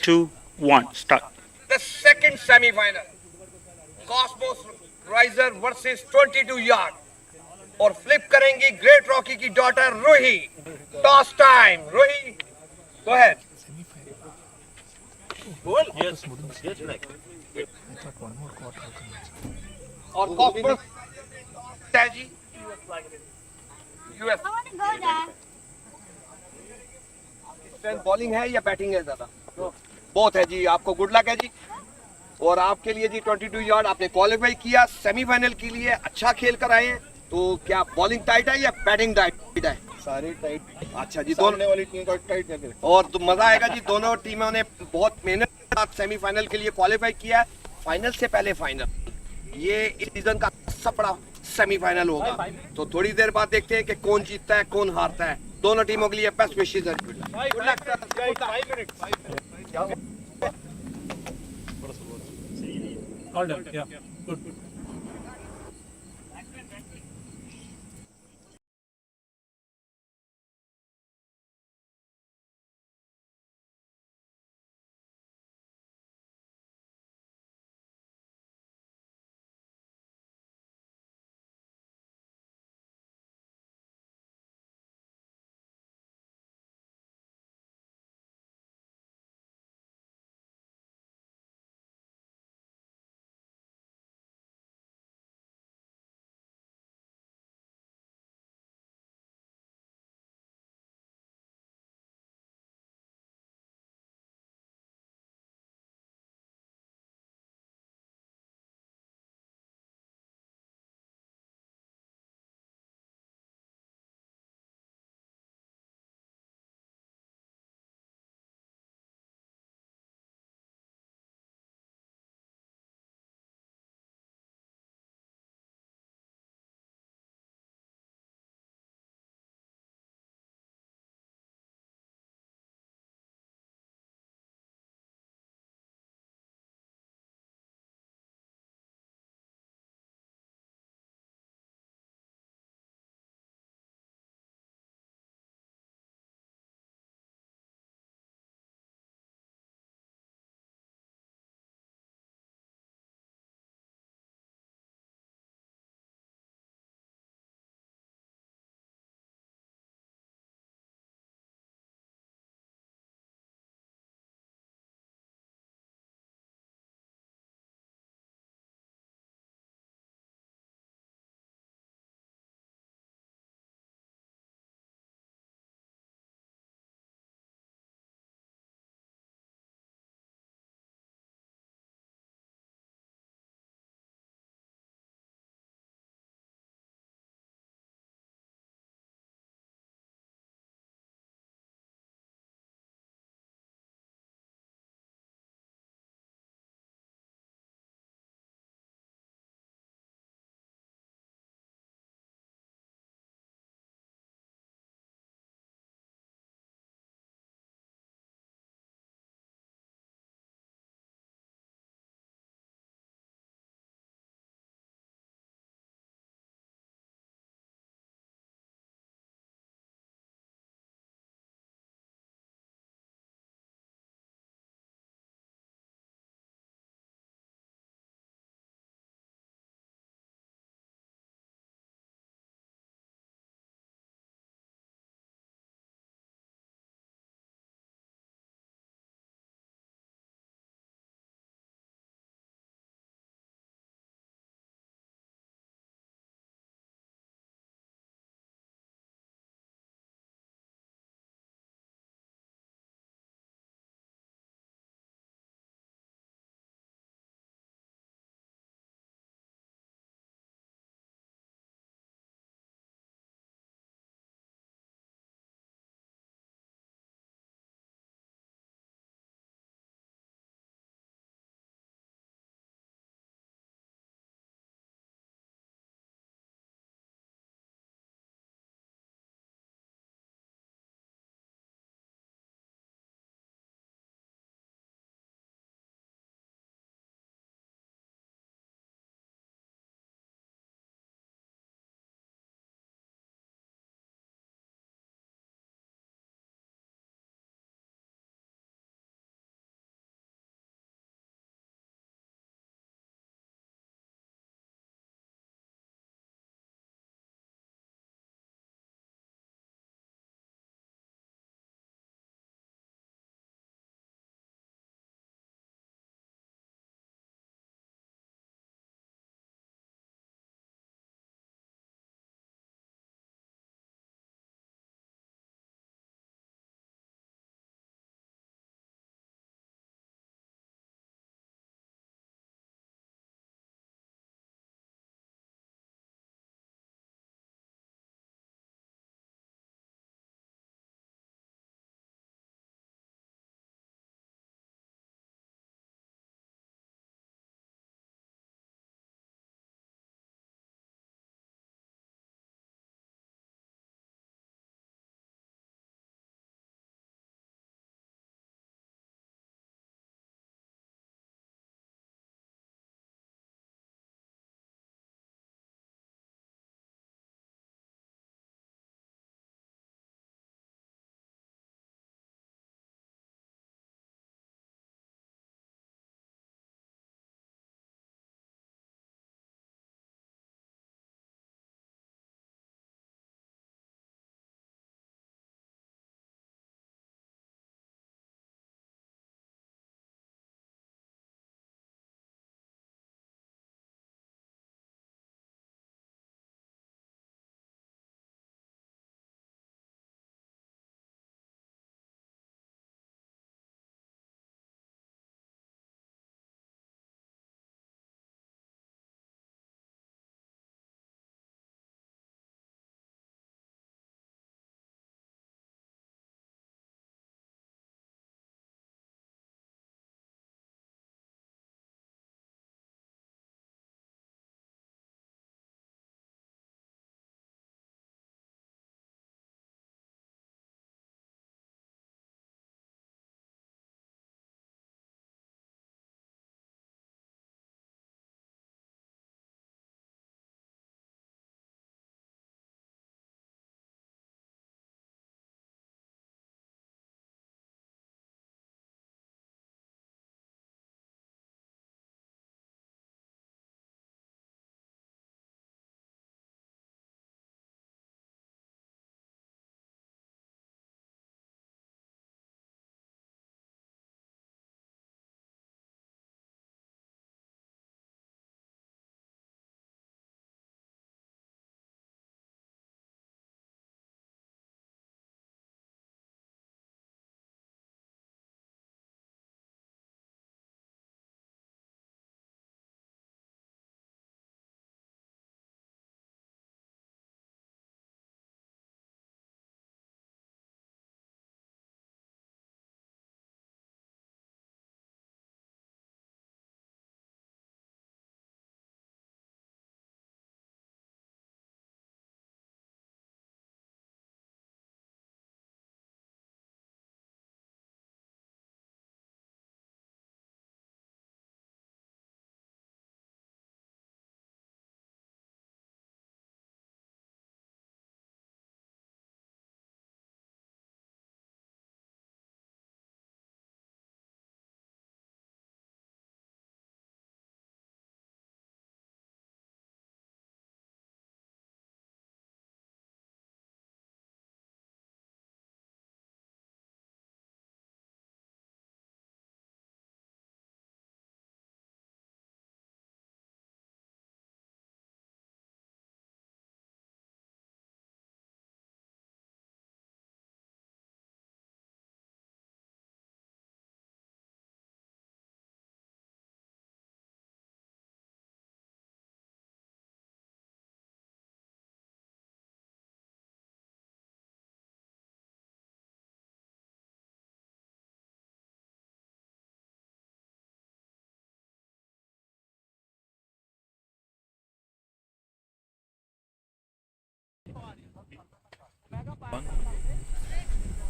2, 1, start. The second semi-final, Cosmos Riser versus 22 yard और flip करेंगी great Rocky की daughter Ruhi. Toss time. Ruhi, go ahead. बोल. और Cosmos है जी यूएस. बॉलिंग है या बैटिंग है ज्यादा? बहुत है जी. आपको गुड लक है जी. और आपके लिए जी 22 यार्ड आपने क्वालिफाई किया सेमीफाइनल के लिए. अच्छा खेल कर आए हैं. तो क्या बॉलिंग टाइट है या बैटिंग टाइट है? सारे टाइट. अच्छा जी. दोनों वाली टीम का टाइट है. और तो मजा आएगा जी. दोनों टीमों ने बहुत मेहनत के साथ सेमीफाइनल के लिए क्वालिफाई किया है. फाइनल से पहले फाइनल. ये इस सीजन का सबसे बड़ा सेमीफाइनल होगा. तो थोड़ी देर बाद देखते हैं कि कौन जीतता है कौन हारता है. दोनों टीमों के लिए best wishes. Good luck sir. All done. Yeah. Good.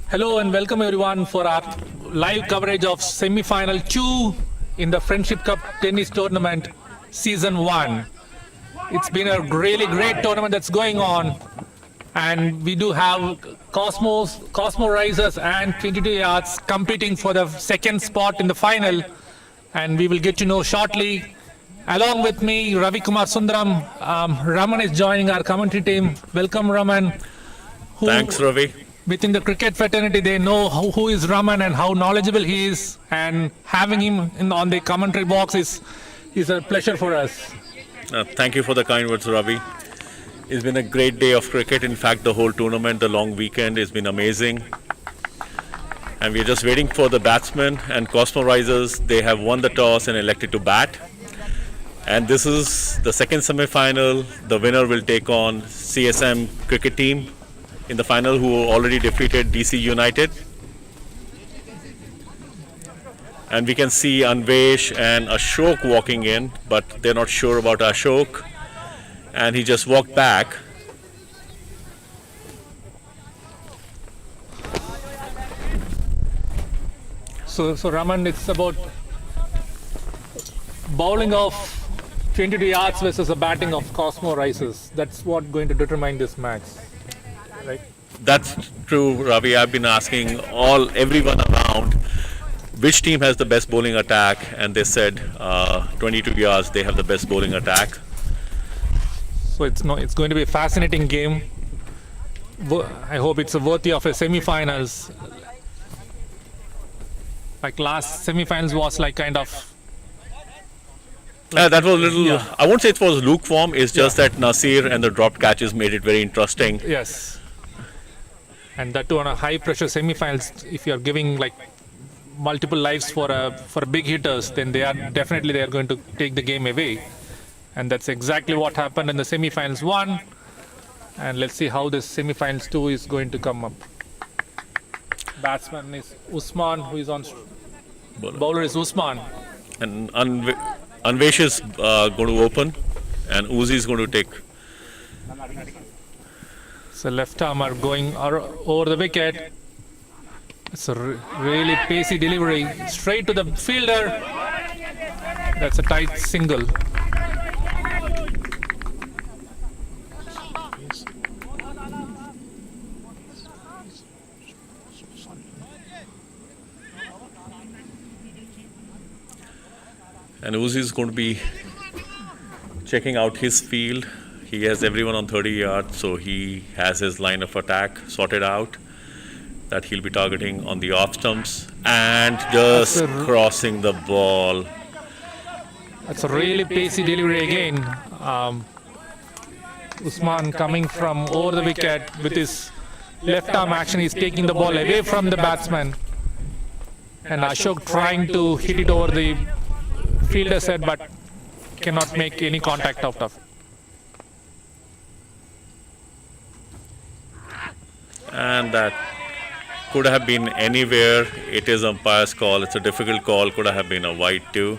Hello and welcome everyone for our live coverage of semi-final 2 in the Friendship Cup Tennis Tournament Season 1. It's been a really great tournament that's going on, and we do have Cosmo Risers and 22 Yards competing for the second spot in the final, and we will get to know shortly. Along with me, Ravi Kumar Sundaram. Raman is joining our commentary team. Welcome, Raman. Thanks, Ravi. Within the cricket fraternity, they know who is Raman and how knowledgeable he is, and having him on the commentary box is a pleasure for us. Thank you for the kind words, Ravi. It's been a great day of cricket. In fact, the whole tournament, the long weekend, has been amazing. And we're just waiting for the batsmen and Cosmo Risers. They have won the toss and elected to bat. And this is the second semi-final. The winner will take on CSM cricket team in the final, who already defeated DC United. And we can see Anvesh and Ashok walking in, but they're not sure about Ashok. And he just walked back. So Raman, it's about bowling of 22 yards versus a batting of Cosmo Risers. That's what going to determine this match, right? That's true, Ravi. I've been asking everyone around which team has the best bowling attack, and they said 22 yards, they have the best bowling attack. So it's going to be a fascinating game. I hope it's worthy of a semi-finals. Like last semi-finals was like kind of. That was a little. Yeah. I won't say it was lukewarm. It's just that Nasir and the dropped catches made it very interesting. Yes. And that too on a high-pressure semi-finals. If you are giving like multiple lives for big hitters, then they are going to take the game away. And that's exactly what happened in the semi-finals 1. And let's see how this semi-finals 2 is going to come up. Batsman is Usman, who is on. Bowler is Usman. And Anvesh is going to open, and Uzi is going to take. So left armer going over the wicket. It's a really pacey delivery, straight to the fielder. That's a tight single. And Uzi is going to be checking out his field. He has everyone on 30 yards, so he has his line of attack sorted out that he'll be targeting on the off stumps and just crossing the ball. That's a really pacey delivery again. Usman coming from over the wicket with his left arm action. He's taking the ball away from the batsman. And Ashok trying to hit it over the fielder's head, but cannot make any contact out of it. And that could have been anywhere. It is umpire's call. It's a difficult call. Could have been a wide too.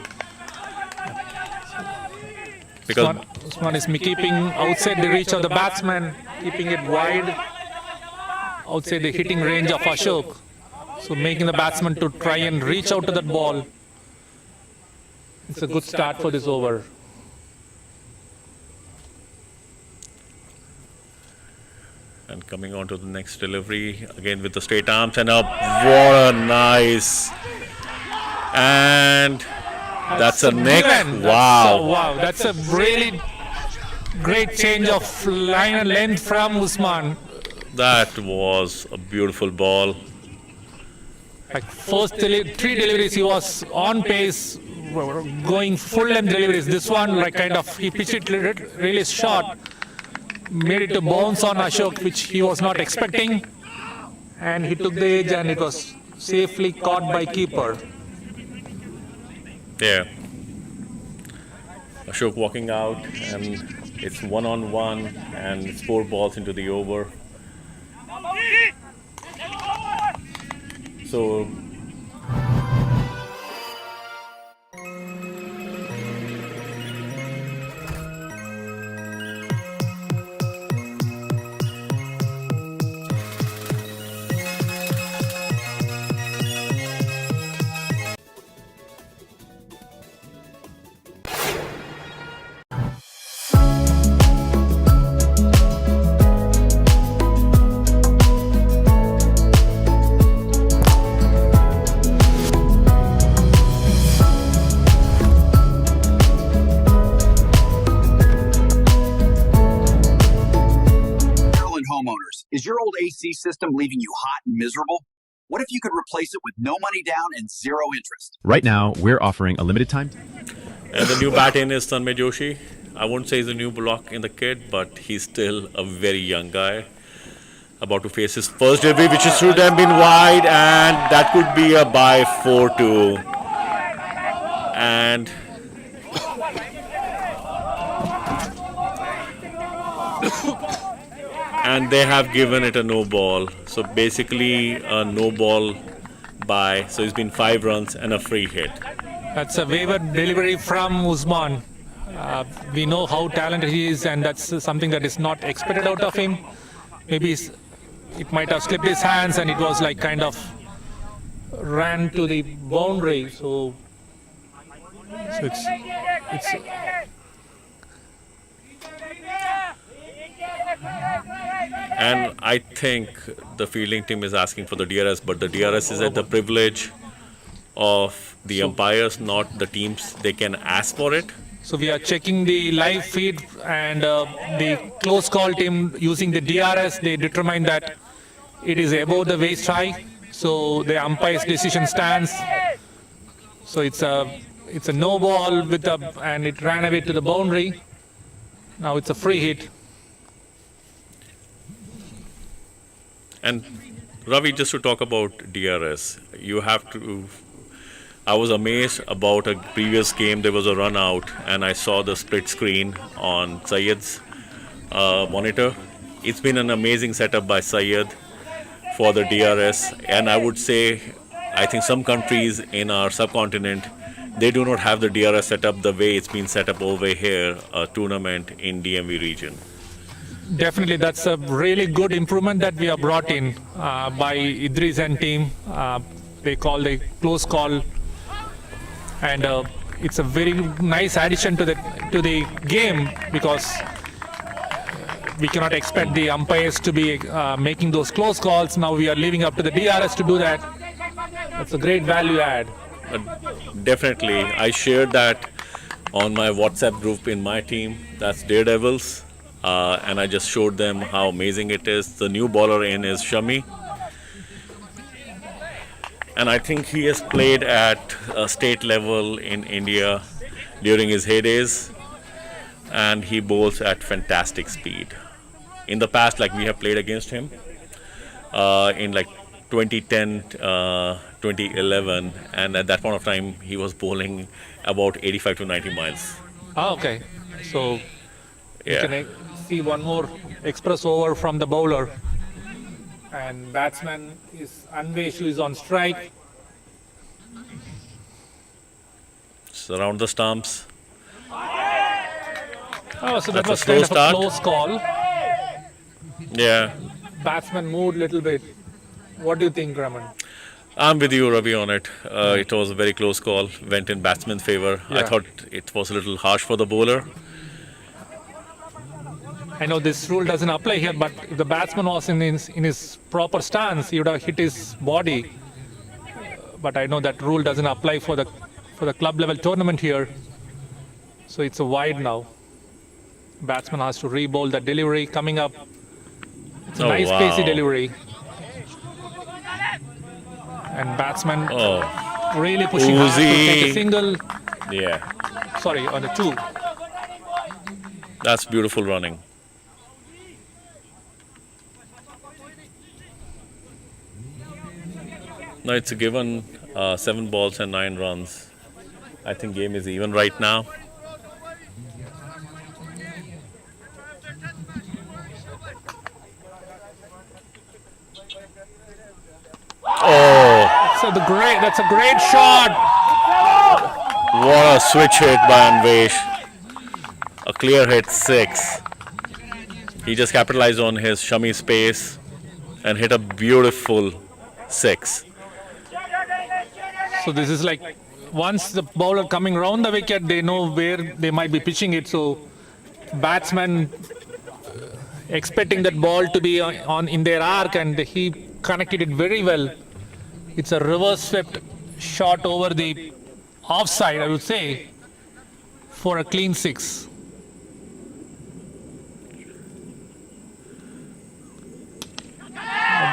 Because Usman is keeping outside the reach of the batsman, keeping it wide outside the hitting range of Ashok. So making the batsman to try and reach out to that ball. It's a good start for this over. and coming on to the next delivery again with the straight arms and up. What a nice, and that's a nick. Wow. That's a really great change of line and length from Usman. That was a beautiful ball. Like first three deliveries, he was on pace, going full length deliveries. This one, like kind of, he pitched it really short, made it to bounce on Ashok, which he was not expecting, and he took the edge, and it was safely caught by keeper. Yeah. Ashok walking out, and it's 1-on-1, and it's 4 balls into the over. So Is your old AC system leaving you hot and miserable? What if you could replace it with no money down and zero interest? Right now, we're offering a limited time. And the new bat-in is Tanmay Joshi. I won't say he's a new block in the kit, but he's still a very young guy. About to face his first delivery, which is should have been wide, and that could be a by 4-2. And and they have given it a no ball. So basically a no ball by. So it's been 5 runs and a free hit. That's a waiver delivery from Usman. We know how talented he is, and that's something that is not expected out of him. Maybe it might have slipped his hands, and it was like kind of ran to the boundary. So it's And I think the fielding team is asking for the DRS, but the DRS is at the privilege of the umpires, not the teams. They can ask for it. So we are checking the live feed, and the close call team using the DRS, they determine that it is above the waist high. So the umpire's decision stands. So it's a no ball and it ran away to the boundary. Now it's a free hit. And Ravi, just to talk about DRS, you have to. I was amazed about a previous game. There was a run out, and I saw the split screen on Syed's monitor. It's been an amazing setup by Syed for the DRS, and I would say, I think some countries in our subcontinent, they do not have the DRS setup the way it's been set up over here, a tournament in DMV region. Definitely, that's a really good improvement that we have brought in by Idris and team. They call the close call, and it's a very nice addition to the game, because we cannot expect the umpires to be making those close calls. Now we are leaving up to the DRS to do that. That's a great value add. Definitely, I shared that on my WhatsApp group in my team. That's Daredevils. And I just showed them how amazing it is. The new bowler in is Shami. And I think he has played at a state level in India during his heydays. And he bowls at fantastic speed. In the past, like we have played against him in like 2010, 2011. And at that point of time, he was bowling about 85 to 90 miles. Ah, okay. So Yeah. you can see one more express over from the bowler, and batsman is Anveshu is on strike. Surround the stumps. Oh, so that That's a was slow kind of start. a close call. Yeah. Batsman moved a little bit. What do you think, Raman? I'm with you, Ravi, on it. It was a very close call. Went in batsman's favor. I Yeah. thought it was a little harsh for the bowler. I know this rule doesn't apply here, but if the batsman was in his proper stance, he would have hit his body. But I know that rule doesn't apply for the club level tournament here. So it's a wide now. Batsman has to re-bowl the delivery coming up. It's a Oh, nice wow. pacey delivery. And batsman Oh, really pushing hard to take a Uzi. single. yeah. Sorry, on the 2. That's beautiful running. No, it's a given 7 balls and 9 runs. I think game is even right now. Oh, That's a great shot. what a switch hit by Anvesh. A clear hit 6. He just capitalized on his Shami space and hit a beautiful 6. So this is like, once the bowler coming round the wicket, they know where they might be pitching it. So batsman expecting that ball to be on in their arc, and he connected it very well. It's a reverse swept shot over the offside, I would say, for a clean 6.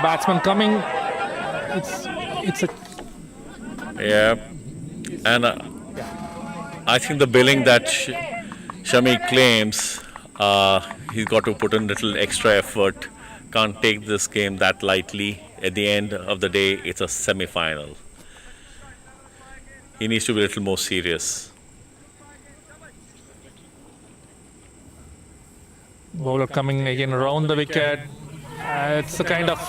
batsman coming. It's a Yeah, and I think the billing that Shami claims, he's got to put in little extra effort. Can't take this game that lightly. At the end of the day, it's a semi-final. He needs to be a little more serious. bowler coming again around the wicket. It's a kind of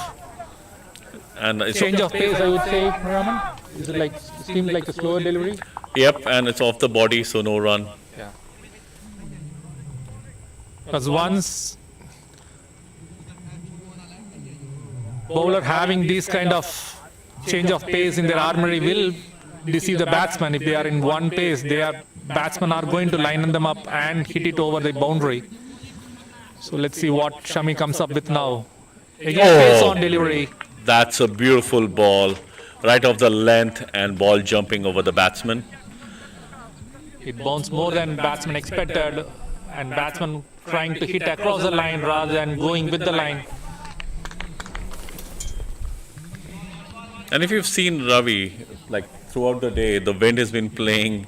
And it's change of pace, I would say, Raman. Is it like seemed like a slower delivery? Yep, and it's off the body, so no run. Yeah. Because once bowler having this kind of change of pace in their armory will deceive the batsman. If they are in one pace, batsmen are going to line them up and hit it over the boundary. So let's see what Shami comes up with now. Again, pace on delivery. That's a beautiful ball, right off the length, and ball jumping over the batsman. It bounced more than batsman expected, and batsman trying to hit across the line rather than going with the line. And if you've seen Ravi, like throughout the day, the wind has been playing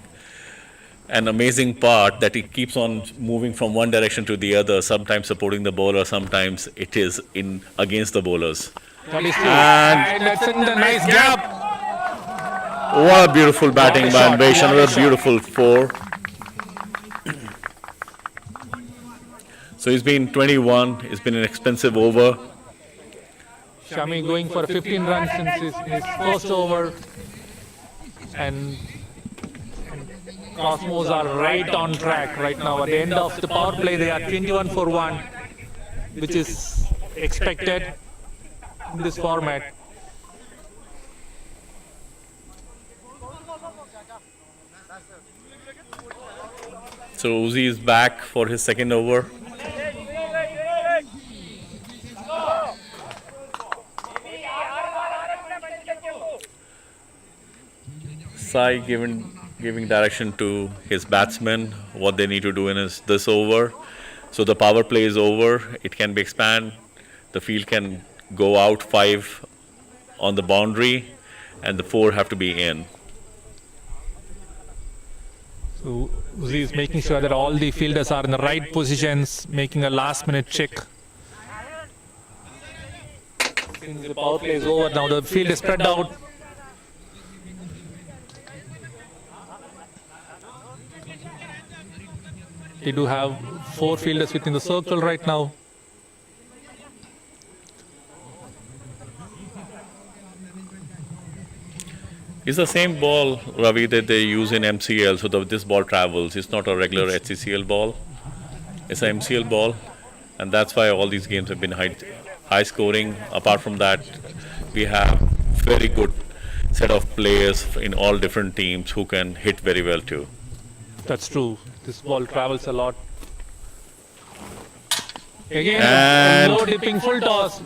an amazing part that it keeps on moving from one direction to the other, sometimes supporting the bowler, sometimes it is in against the bowlers. That is true. And That's in the nice gap. what a beautiful batting by shot, Anvesh, what a another shot. beautiful four. So he's been 21, it's been an expensive over. Shami going for 15 runs since his first over. And Cosmos are right on track right now. At the end of the power play, they are 21 for 1, which is expected in this format. So Uzi is back for his second over. Sai giving direction to his batsmen what they need to do in this over. So the power play is over. It can be expanded. The field can go out 5 on the boundary, and the 4 have to be in. So Uzi is making sure that all the fielders are in the right positions, making a last-minute check. Since the power play is over, now the field is spread out. They do have 4 fielders within the circle right now. It's the same ball, Ravi, that they use in MCL, so this ball travels. It's not a regular HCCL ball. It's an MCL ball, and that's why all these games have been high scoring. Apart from that, we have very good set of players in all different teams who can hit very well too. That's true. This ball travels a lot. Again, And- a low dipping full toss.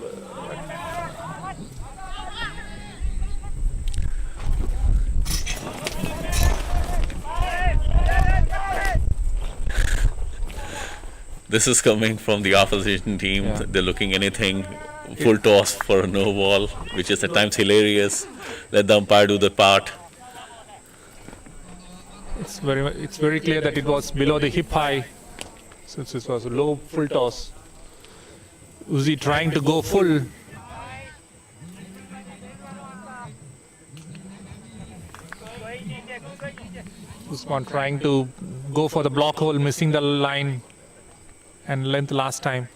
This is coming from the opposition team. Yeah. They're looking anything full toss for a no ball, which is at times hilarious. Let the umpire do the part. It's very clear that it was below the hip high, since this was a low full toss. Uzi trying to go full. Usman trying to go for the block hole, missing the line and length last time.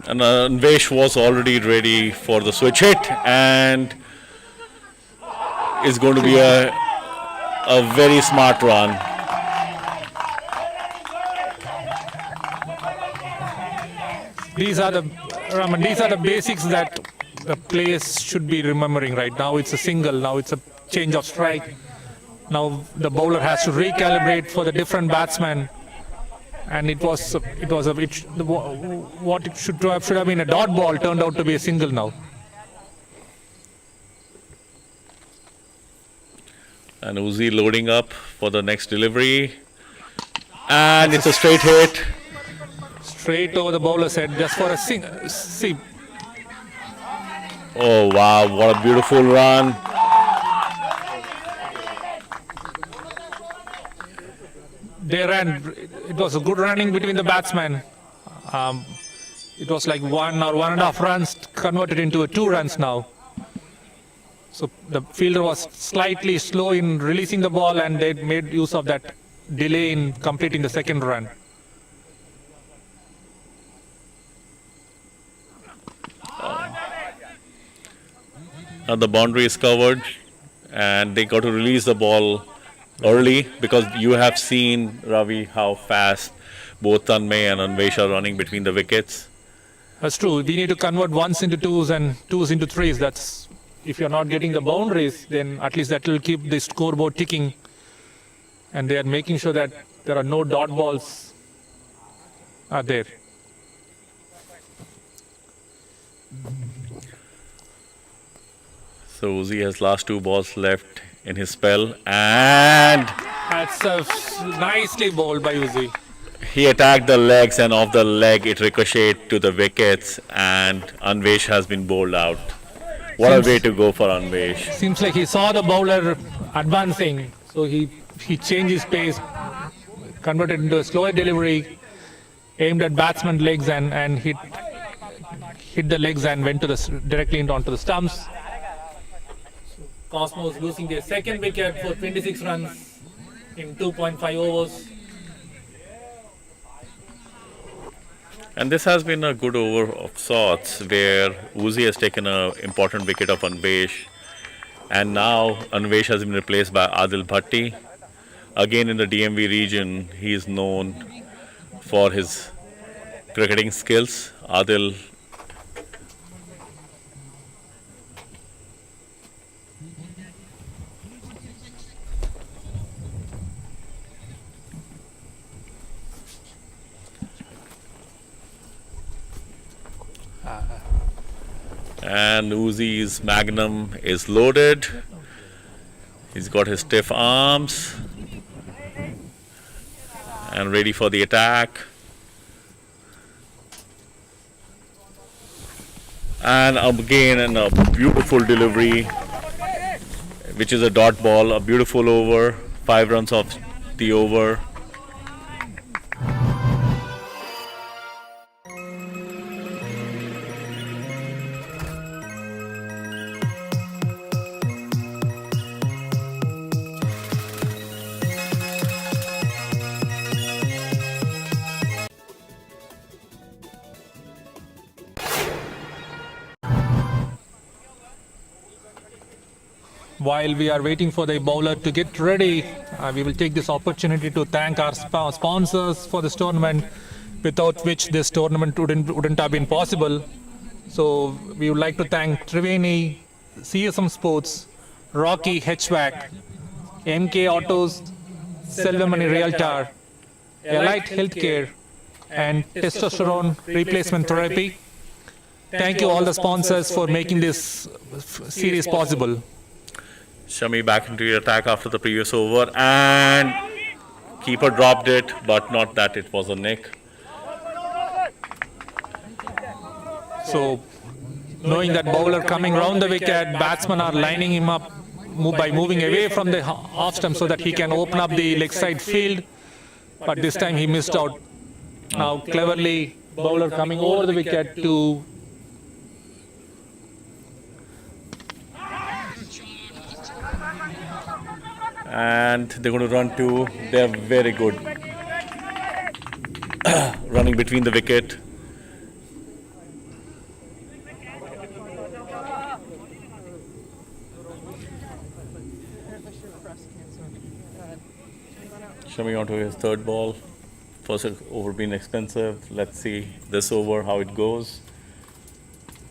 And Anvesh was already ready for the switch hit, and it's going to be a very smart run. These are the basics that the players should be remembering right now. It's a single, now it's a change of strike. Now the bowler has to recalibrate for the different batsmen, and what it should have been a dot ball turned out to be a single now. And Uzi loading up for the next delivery, and it's a straight hit. Straight over the bowler's head just for a single. See, Oh wow, what a beautiful run. They ran. It was a good running between the batsmen. Um, it was like 1.5 runs converted into 2 runs now. So the fielder was slightly slow in releasing the ball, and they made use of that delay in completing the second run. Now the boundary is covered, and they got to release the ball early because you have seen, Ravi, how fast both Tanmay and Anvesh are running between the wickets. That's true. We need to convert ones into twos and twos into threes. That's if you're not getting the boundaries, then at least that will keep the scoreboard ticking. And they are making sure that there are no dot balls are there. So Uzi has last 2 balls left in his spell, and That's nicely bowled by Uzi. he attacked the legs, and off the leg it ricocheted to the wickets, and Anvesh has been bowled out. What a way to go for Anvesh. Seems like he saw the bowler advancing, so he changed his pace, converted into a slower delivery, aimed at batsman's legs and hit the legs and went to directly onto the stumps. Cosmos losing their second wicket for 26 runs in 2.5 overs. And this has been a good over of sorts where Uzi has taken an important wicket of Anvesh, and now Anvesh has been replaced by Adil Bhatti. Again in the DMV region, he is known for his cricketing skills. Adil and Uzi's Magnum is loaded. He's got his stiff arms and ready for the attack. And again, a beautiful delivery, which is a dot ball, a beautiful over, 5 runs off the over. While we are waiting for the bowler to get ready, we will take this opportunity to thank our sponsors for this tournament, without which this tournament wouldn't have been possible. So we would like to thank Triveni, CSM Sports, Rocky HVAC, MK Autos, Selvamani Realtor, Elite Healthcare, and Testosterone Replacement Therapy. Thank you all the sponsors for making this series possible. Shami back into the attack after the previous over, and keeper dropped it, but not that it was a nick. So, knowing that bowler coming round the wicket, batsmen are lining him up by moving away from the off stump so that he can open up the leg side field. But this time he missed out. Now, cleverly, bowler coming over the wicket to And they're going to run 2. They're very good. Running between the wicket. Shami onto his third ball. First over being expensive. Let's see this over how it goes.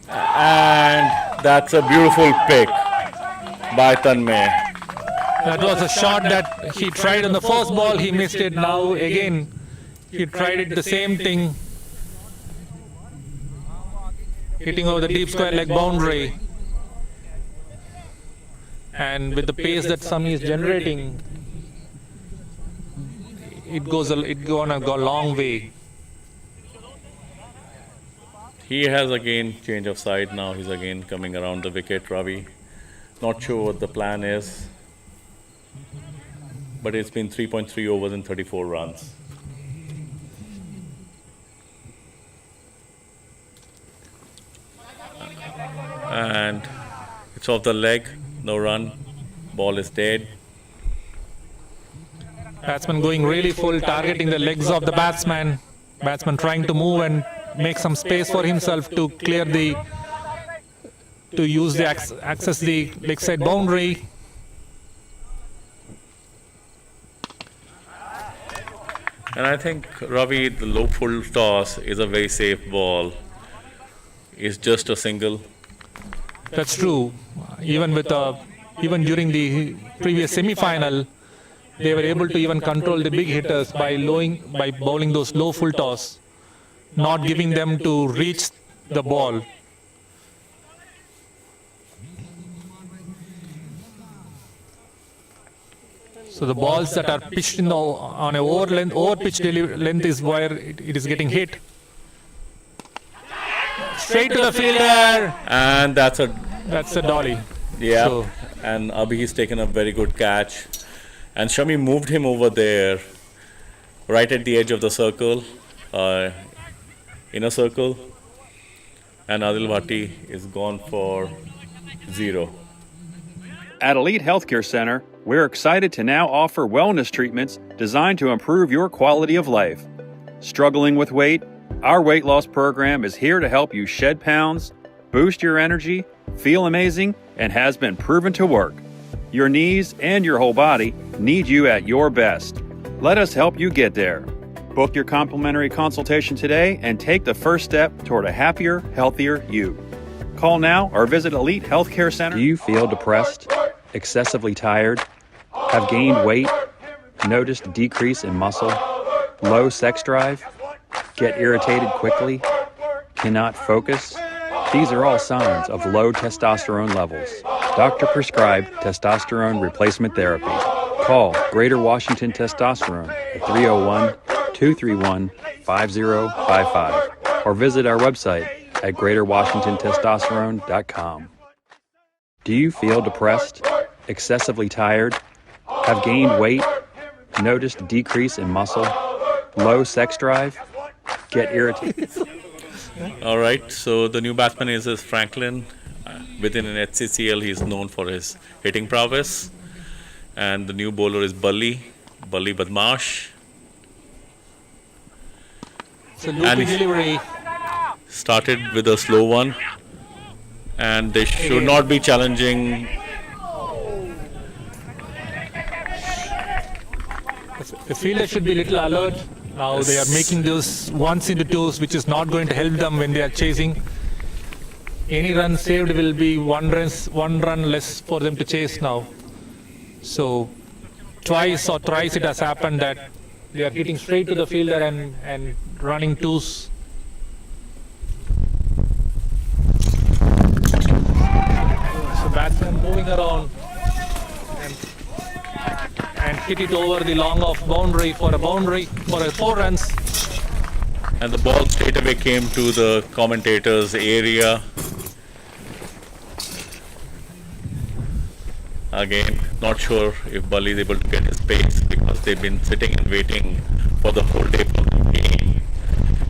And that's a beautiful pick by Tanmay. that was a shot that he tried on the first ball, he missed it. Now again, he tried it the same thing, hitting over the deep square leg boundary. And with the pace that Sami is generating, it gonna go a long way. He has again change of side now. He's again coming around the wicket, Ravi. Not sure what the plan is, but it's been 3.3 overs and 34 runs. And it's off the leg, no run, ball is dead. Batsman going really full, targeting the legs of the batsman. Batsman trying to move and make some space for himself to clear the, to use the access the leg side boundary. And I think, Ravi, the low full toss is a very safe ball. It's just a single. That's true. Even during the previous semi-final, they were able to even control the big hitters by bowling those low full toss, not giving them to reach the ball. So the balls that are pitched on a over pitch length is where it is getting hit. Straight to the fielder. And that's a dolly. yeah. So- And Abhi's taken a very good catch. And Shami moved him over there, right at the edge of the circle, inner circle. And Adil Bhatti is gone for 0. At Elite Healthcare Center, we're excited to now offer wellness treatments designed to improve your quality of life. Struggling with weight? Our weight loss program is here to help you shed pounds, boost your energy, feel amazing, and has been proven to work. Your knees and your whole body need you at your best. Let us help you get there. Book your complimentary consultation today and take the first step toward a happier, healthier you. Call now or visit Elite Healthcare Center. Do you feel depressed, excessively tired, have gained weight, noticed decrease in muscle, low sex drive, get irritated quickly, cannot focus? These are all signs of low testosterone levels. Doctor prescribed testosterone replacement therapy. Call Greater Washington Testosterone at 301-231-5055 or visit our website at greaterwashingtontestosterone.com. Do you feel depressed, excessively tired, have gained weight, noticed decrease in muscle, low sex drive, get irritated? All right, so the new batsman is Franklin. Within an HCCL, he's known for his hitting prowess. And the new bowler is Bully Badmash. It's a looping delivery. Started with a slow one. And they should not be challenging. The fielder should be a little alert. Now they are making those ones into twos, which is not going to help them when they are chasing. Any run saved will be one run less for them to chase now. So twice or thrice it has happened that they are hitting straight to the fielder and running twos. So batsman moving around and hit it over the long off boundary for a 4 runs. And the ball straight away came to the commentator's area. Again, not sure if Bali is able to get his pace because they've been sitting and waiting for the whole day for the game.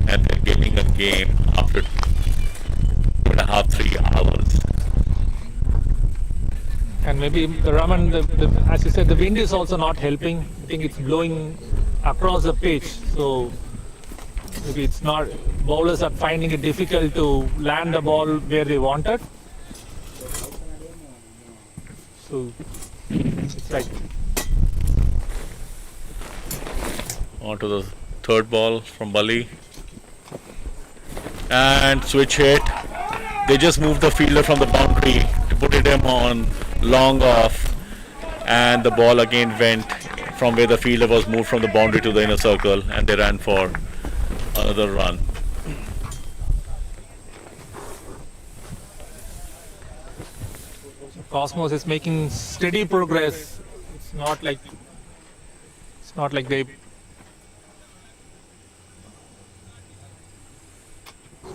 And they're getting a game after 2.5, 3 hours. And maybe the Raman, as you said, the wind is also not helping. I think it's blowing across the pitch. So maybe it's not, bowlers are finding it difficult to land the ball where they want it. So it's like On to the third ball from Bali. And switch hit. They just moved the fielder from the boundary to put him on long off. And the ball again went from where the fielder was moved from the boundary to the inner circle. And they ran for another run. Cosmos is making steady progress. It's not like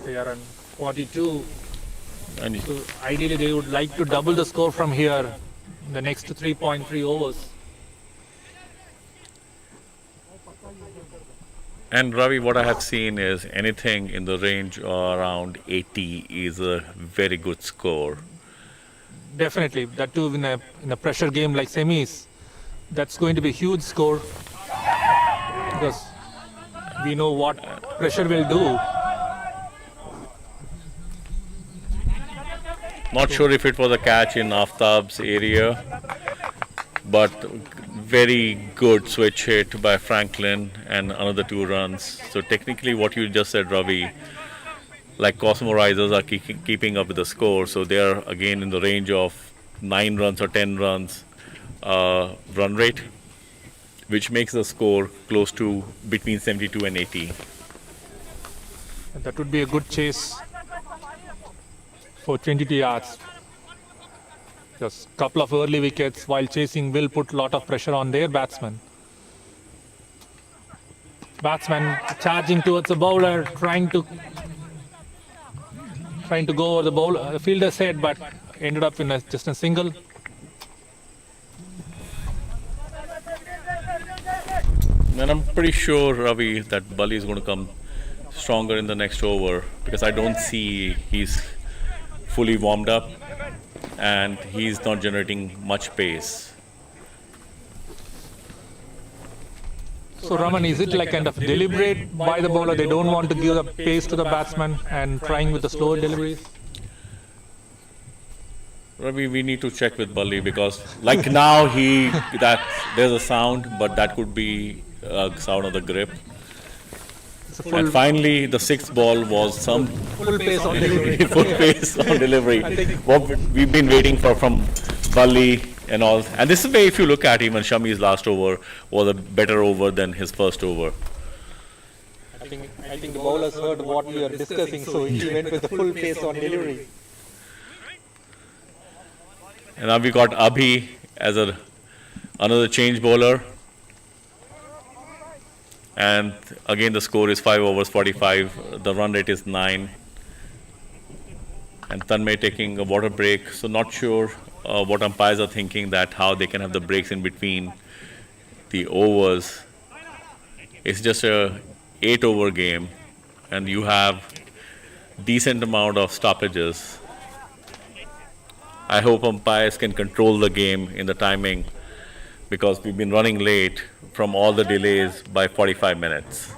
they are 42. And So ideally, they would like to double the score from here in the next 3.3 overs. And Ravi, what I have seen is anything in the range around 80 is a very good score. Definitely, that too in a pressure game like semis, that's going to be a huge score because we know what pressure will do. Not sure if it was a catch in Aftab's area, but very good switch hit by Franklin and another 2 runs. So technically what you just said, Ravi, like Cosmo Risers are keeping up with the score, so they are again in the range of 9 runs or 10 runs run rate, which makes the score close to between 72 and 80. That would be a good chase for 22 yards. Just a couple of early wickets while chasing will put a lot of pressure on their batsman. Batsman charging towards the bowler, trying to go over the bowler, fielder's head, but ended up in just a single. And I'm pretty sure, Ravi, that Bali is going to come stronger in the next over because I don't see he's fully warmed up and he's not generating much pace. So Raman, is it like kind of deliberate by the bowler? They don't want to give the pace to the batsman and trying with the slower deliveries? Ravi, we need to check with Bali because like now there's a sound, but that could be a sound of the grip. And finally, the 6th ball was some Full pace on delivery. full pace on delivery. What we've been waiting for from Bali and all. And this is where, if you look at even Shami's last over was a better over than his first over. I think the bowlers heard what we were discussing, so he went with the full pace on delivery. And now we got Abhi as another change bowler. And again, the score is 5 overs 45. The run rate is 9. And Tanmay taking a water break. So not sure what umpires are thinking, that how they can have the breaks in between the overs. It's just a 8-over game, and you have decent amount of stoppages. I hope umpires can control the game in the timing, because we've been running late from all the delays by 45 minutes.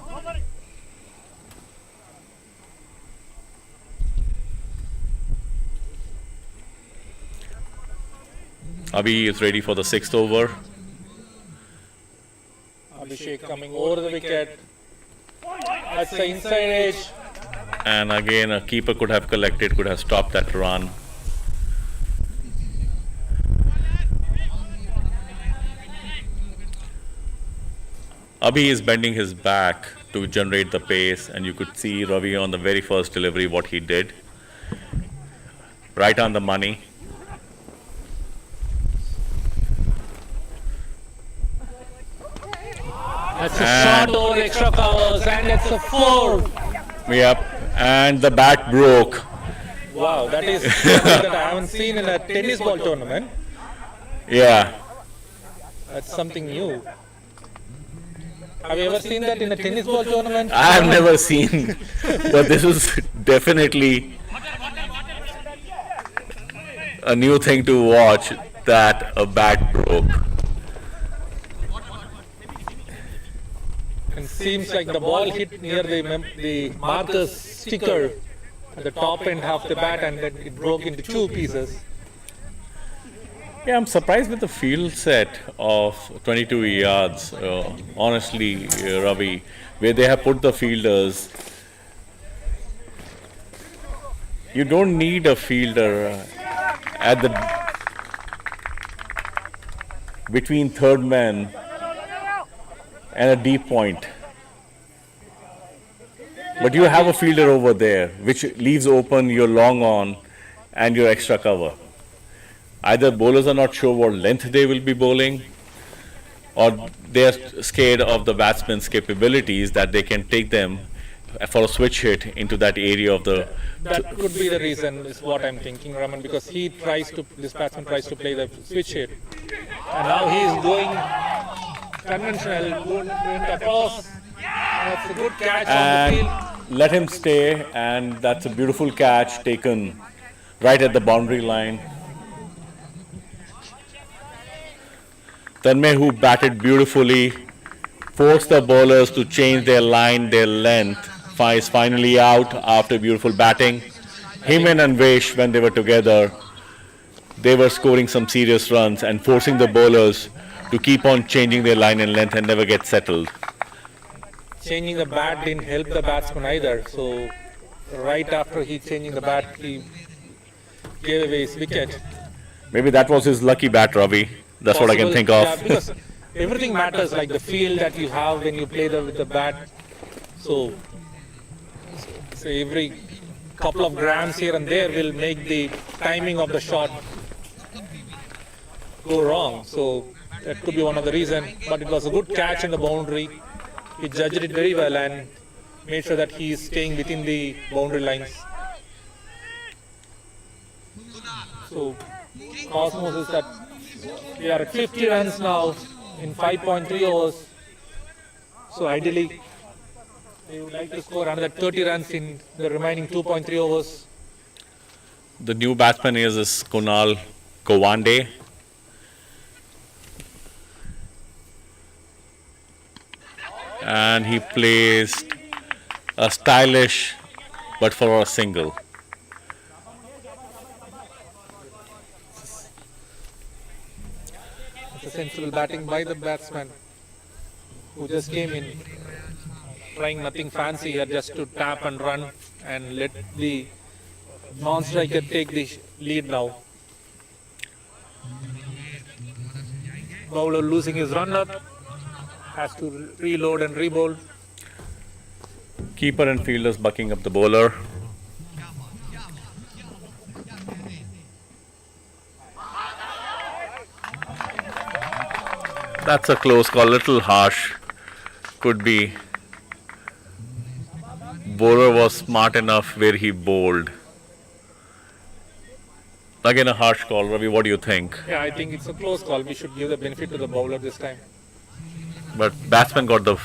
Abhi is ready for the 6th over. Abhishek coming over the wicket. That's the inside edge. And again, a keeper could have collected, could have stopped that run. Abhi is bending his back to generate the pace, and you could see Ravi on the very first delivery what he did. Right on the money. That's a shot over extra covers, and it's a 4. Yep, and the bat broke. Wow, that is something that I haven't seen in a tennis ball tournament. Yeah, That's something new. Have you ever seen that in a tennis ball tournament? I have never seen, but this is definitely a new thing to watch, that a bat broke. And seems like the ball hit near the marker's sticker at the top end half the bat, and then it broke into 2 pieces. Yeah, I'm surprised with the field set of 22 yards, honestly, Ravi, where they have put the fielders. You don't need a fielder at the between third man and a deep point. But you have a fielder over there, which leaves open your long on and your extra cover. Either bowlers are not sure what length they will be bowling, or they are scared of the batsman's capabilities that they can take them for a switch hit into that area of the. That could be the reason, is what I'm thinking, Raman, because this batsman tries to play the switch hit. And now he is going conventional, going across. That's a good catch on the field. And let him stay, and that's a beautiful catch taken right at the boundary line. Tanmay, who batted beautifully, forced the bowlers to change their line, their length, is finally out after beautiful batting. Him and Anvesh, when they were together, they were scoring some serious runs and forcing the bowlers to keep on changing their line and length and never get settled. Changing the bat didn't help the batsman either. So right after he changing the bat, he gave away his wicket. Maybe that was his lucky bat, Ravi. That's what I can think of. Yeah, because everything matters, like the feel that you have when you play with the bat. So every couple of grams here and there will make the timing of the shot go wrong. So that could be one of the reasons. But it was a good catch in the boundary. He judged it very well and made sure that he is staying within the boundary lines. So Cosmos is that we are at 50 runs now in 5.3 overs. So ideally, they would like to score another 30 runs in the remaining 2.3 overs. The new batsman is Kunal Kowande. And he placed a stylish but for a single. It's a sensible batting by the batsman who just came in, trying nothing fancy here, just to tap and run and let the non-striker take the lead now. Bowler losing his run-up, has to reload and re-bowl. Keeper and fielders bucking up the bowler. That's a close call, little harsh. Could be. Bowler was smart enough where he bowled. Again, a harsh call. Ravi, what do you think? Yeah, I think it's a close call. We should give the benefit to the bowler this time. But batsman got the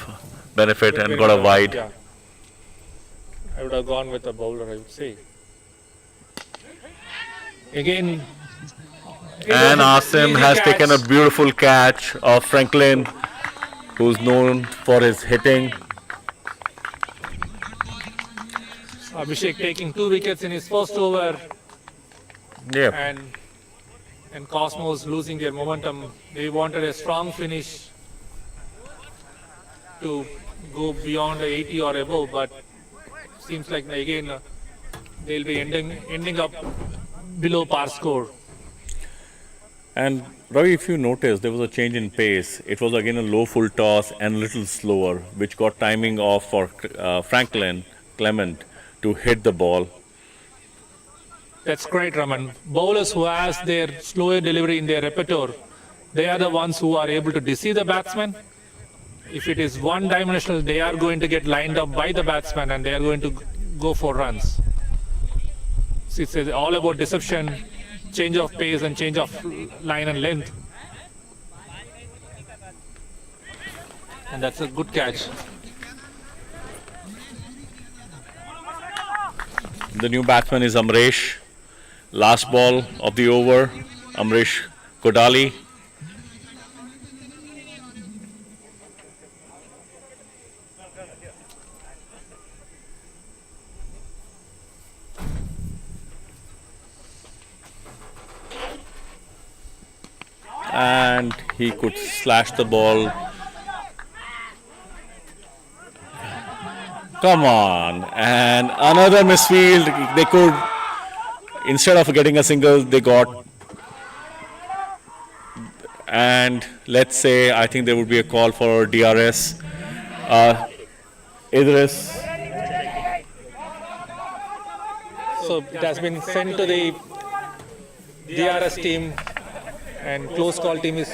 benefit and got a wide. Yeah. I would have gone with the bowler, I would say. Again, And Asim has taken a beautiful catch of Franklin, who's known for his hitting. Abhishek taking 2 wickets in his first over, Yep. and Cosmos losing their momentum. They wanted a strong finish to go beyond the 80 or above, but seems like again they'll be ending up below par score. And Ravi, if you notice, there was a change in pace. It was again a low full toss and a little slower, which got timing off for Franklin Clement to hit the ball. That's great, Raman. Bowlers who has their slower delivery in their repertoire, they are the ones who are able to deceive the batsman. If it is one-dimensional, they are going to get lined up by the batsman and they are going to go for runs. So it's all about deception, change of pace and change of line and length. And that's a good catch. The new batsman is Amresh. Last ball of the over, Amresh Kodali. And he could slash the ball. Come on. And another misfield. They could, instead of getting a single, they got. And let's say, I think there would be a call for DRS. Idris. So it has been sent to the DRS team, and close call team is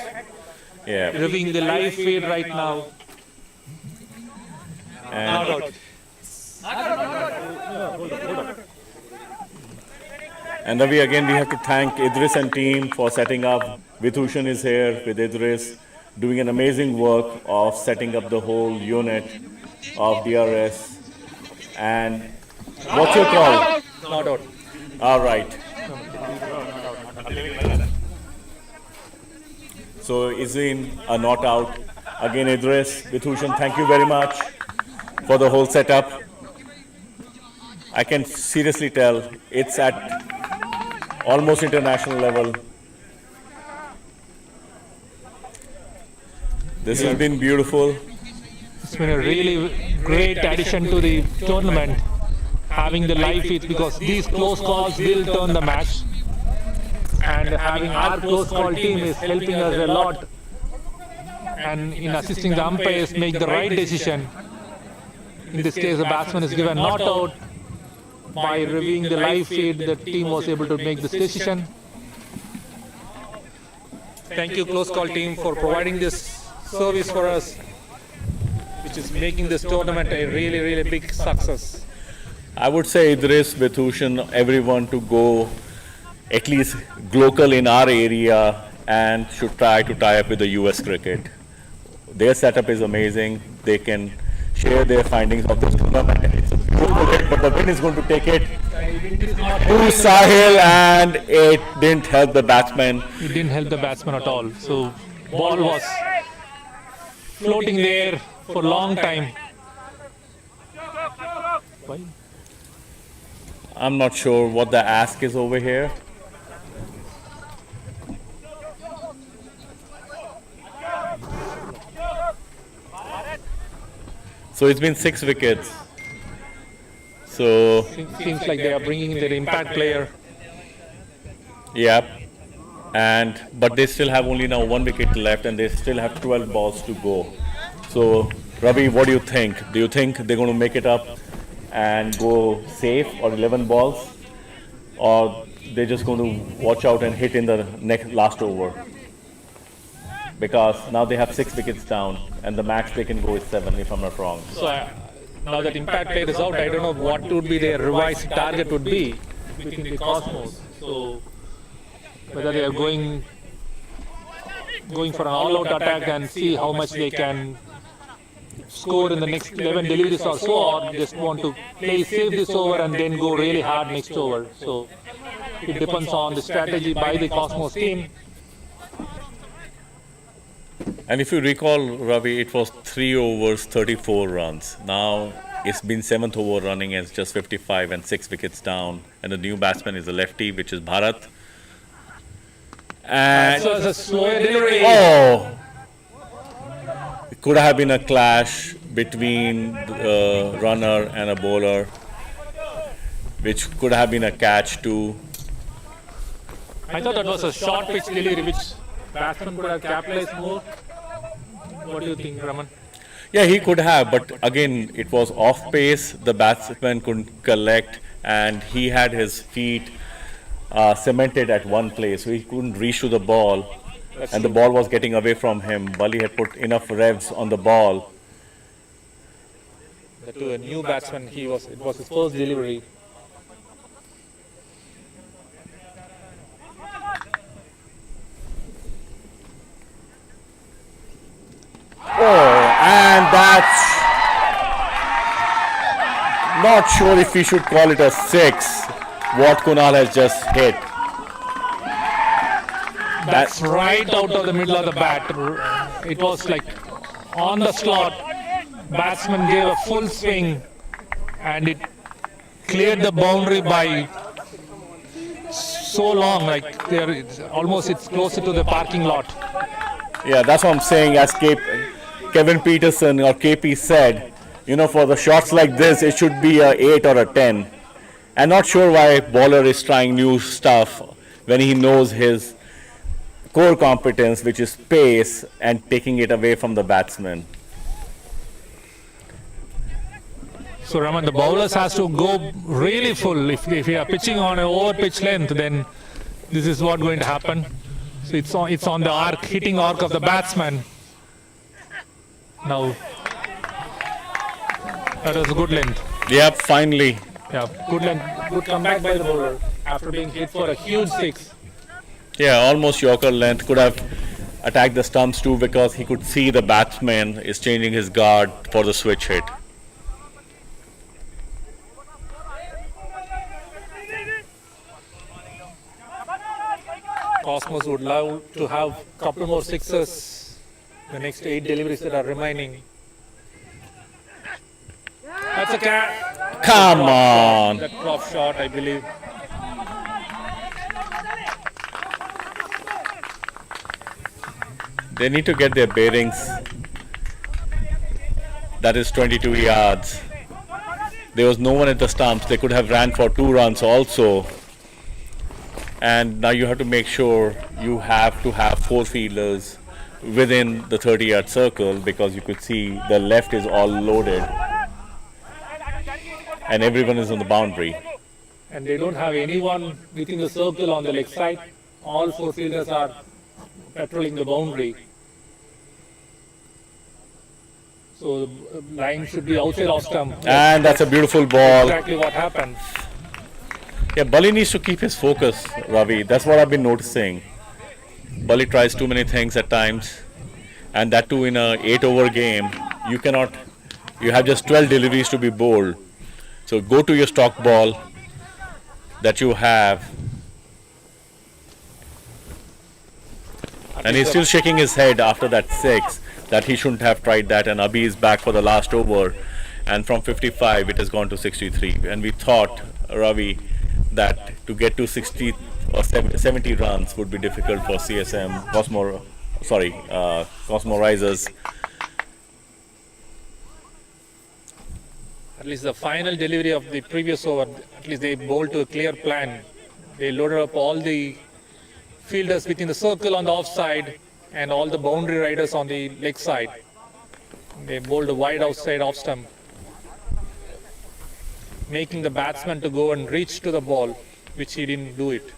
reviewing the live feed right now. And Not out. And Ravi, again, we have to thank Idris and team for setting up. Vithushan is here with Idris, doing an amazing work of setting up the whole unit of DRS. And what's your call? Not out. All right. So is in a not out. Again, Idris, Vithushan, thank you very much for the whole setup. I can seriously tell it's at almost international level. This has been beautiful. It's been a really great addition to the tournament, having the live feeds, because these close calls will turn the match. And having our close call team is helping us a lot, and in assisting the umpires make the right decision. In this case, the batsman is given not out. By reviewing the live feed, the team was able to make this decision. Thank you, close call team, for providing this service for us, which is making this tournament a really, really big success. I would say Idris, Vithushan, everyone to go at least local in our area and should try to tie up with the US cricket. Their setup is amazing. They can share their findings of this tournament. It's a beautiful hit, but the wind is going to take it to Sahil, and it didn't help the batsman. It didn't help the batsman at all. So ball was floating there for a long time. Why? I'm not sure what the ask is over here. So it's been 6 wickets. So Seems like they are bringing their impact player. yeah, but they still have only now 1 wicket left, and they still have 12 balls to go. So Ravi, what do you think? Do you think they're going to make it up and go safe, or 11 balls, or they're just going to watch out and hit in the last over? Because now they have 6 wickets down, and the max they can go is 7, if I'm not wrong. So now that impact player is out, I don't know what would be their revised target would be within the Cosmos. So whether they are going for an all-out attack and see how much they can score in the next 11 deliveries or so, or just want to play safe this over and then go really hard next over. So it depends on the strategy by the Cosmos team. And if you recall, Ravi, it was 3 overs, 34 runs. Now it's been 7th over running, and it's just 55 and 6 wickets down. And the new batsman is a lefty, which is Bharat. And So it's a slower delivery. oh, it could have been a clash between a runner and a bowler, which could have been a catch too. I thought that was a short pitch delivery, which batsman could have capitalized more. What do you think, Raman? Yeah, he could have, but again, it was off pace. The batsman couldn't collect, and he had his feet cemented at one place, so he couldn't reach to the ball, and the ball was getting away from him. Bali had put enough revs on the ball. To a new batsman, it was his first delivery. Oh, and that's not sure if we should call it a 6. What Kunal has just hit. That's right out of the middle of the bat. It was like on the slot. Batsman gave a full swing, and it cleared the boundary by so long, like there, it's closer to the parking lot. Yeah, that's what I'm saying. As Kevin Peterson or KP said, for the shots like this, it should be a 8 or a 10. I'm not sure why bowler is trying new stuff when he knows his core competence, which is pace, and taking it away from the batsman. So Raman, the bowlers has to go really full. If you are pitching on an over pitch length, then this is what going to happen. So it's on the arc, hitting arc of the batsman. Now that was a good length. Yeah, finally. Yeah, good comeback by the bowler after being hit for a huge six. Yeah, almost Yorker length. Could have attacked the stumps too because he could see the batsman is changing his guard for the switch hit. Cosmos would love to have a couple more sixes. The next 8 deliveries that are remaining. That's a catch. Come on. That drop shot, I believe. They need to get their bearings. That is 22 yards. There was no one at the stumps. They could have ran for 2 runs also. And now you have to make sure you have to have 4 fielders within the 30-yard circle because you could see the left is all loaded and everyone is on the boundary. And they don't have anyone within the circle on the leg side. All 4 fielders are patrolling the boundary. So the line should be outside off stump. And that's a beautiful ball. Exactly what happened. Yeah, Bali needs to keep his focus, Ravi. That's what I've been noticing. Bali tries too many things at times, and that too in a 8-over game. You have just 12 deliveries to be bowled. So go to your stock ball that you have. And he's still shaking his head after that 6 that he shouldn't have tried that, and Abhi is back for the last over, and from 55 it has gone to 63. And we thought, Ravi, that to get to 60 or 70 runs would be difficult for Cosmo Risers. At least the final delivery of the previous over, at least they bowled to a clear plan. They loaded up all the fielders within the circle on the offside and all the boundary riders on the leg side. They bowled a wide outside off stump, making the batsman to go and reach to the ball, which he didn't do it.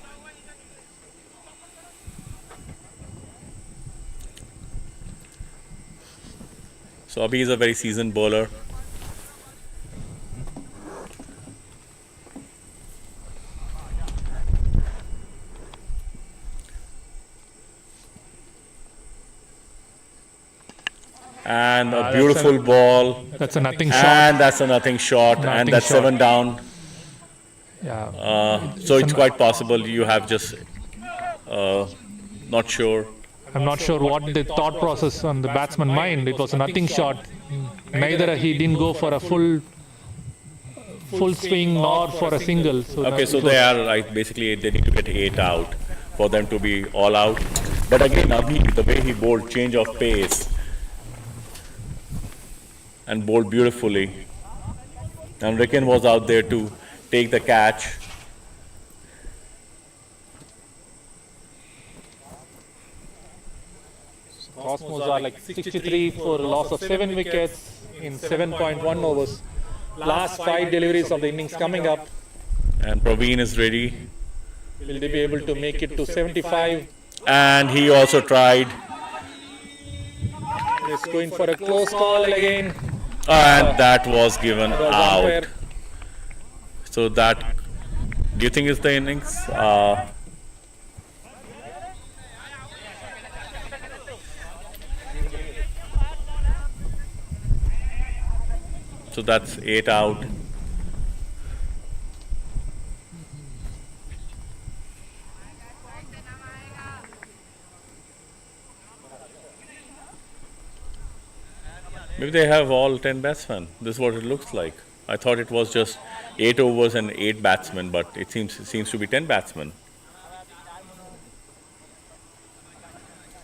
So Abhi is a very seasoned bowler. And a beautiful ball. That's a nothing shot. And that's a nothing shot. Nothing and that's shot. 7 down. Yeah. So it's quite possible you have just not sure. I'm not sure what the thought process on the batsman mind. It was a nothing shot. Neither he didn't go for a full swing nor for a single. So Okay, so they are like basically they need to get 8 out for them to be all out. But again, Abhi, the way he bowled, change of pace and bowled beautifully. And Ricken was out there to take the catch. Cosmos are like 63 for a loss of 7 wickets in 7.1 overs. Last 5 deliveries of the innings coming up. And Praveen is ready. Will they be able to make it to 75? And he also tried. Just going for a close call again. And that was given That was out. unfair. So that, do you think is the innings? So that's 8 out. Maybe they have all 10 batsmen. This is what it looks like. I thought it was just 8 overs and 8 batsmen, but it seems to be 10 batsmen.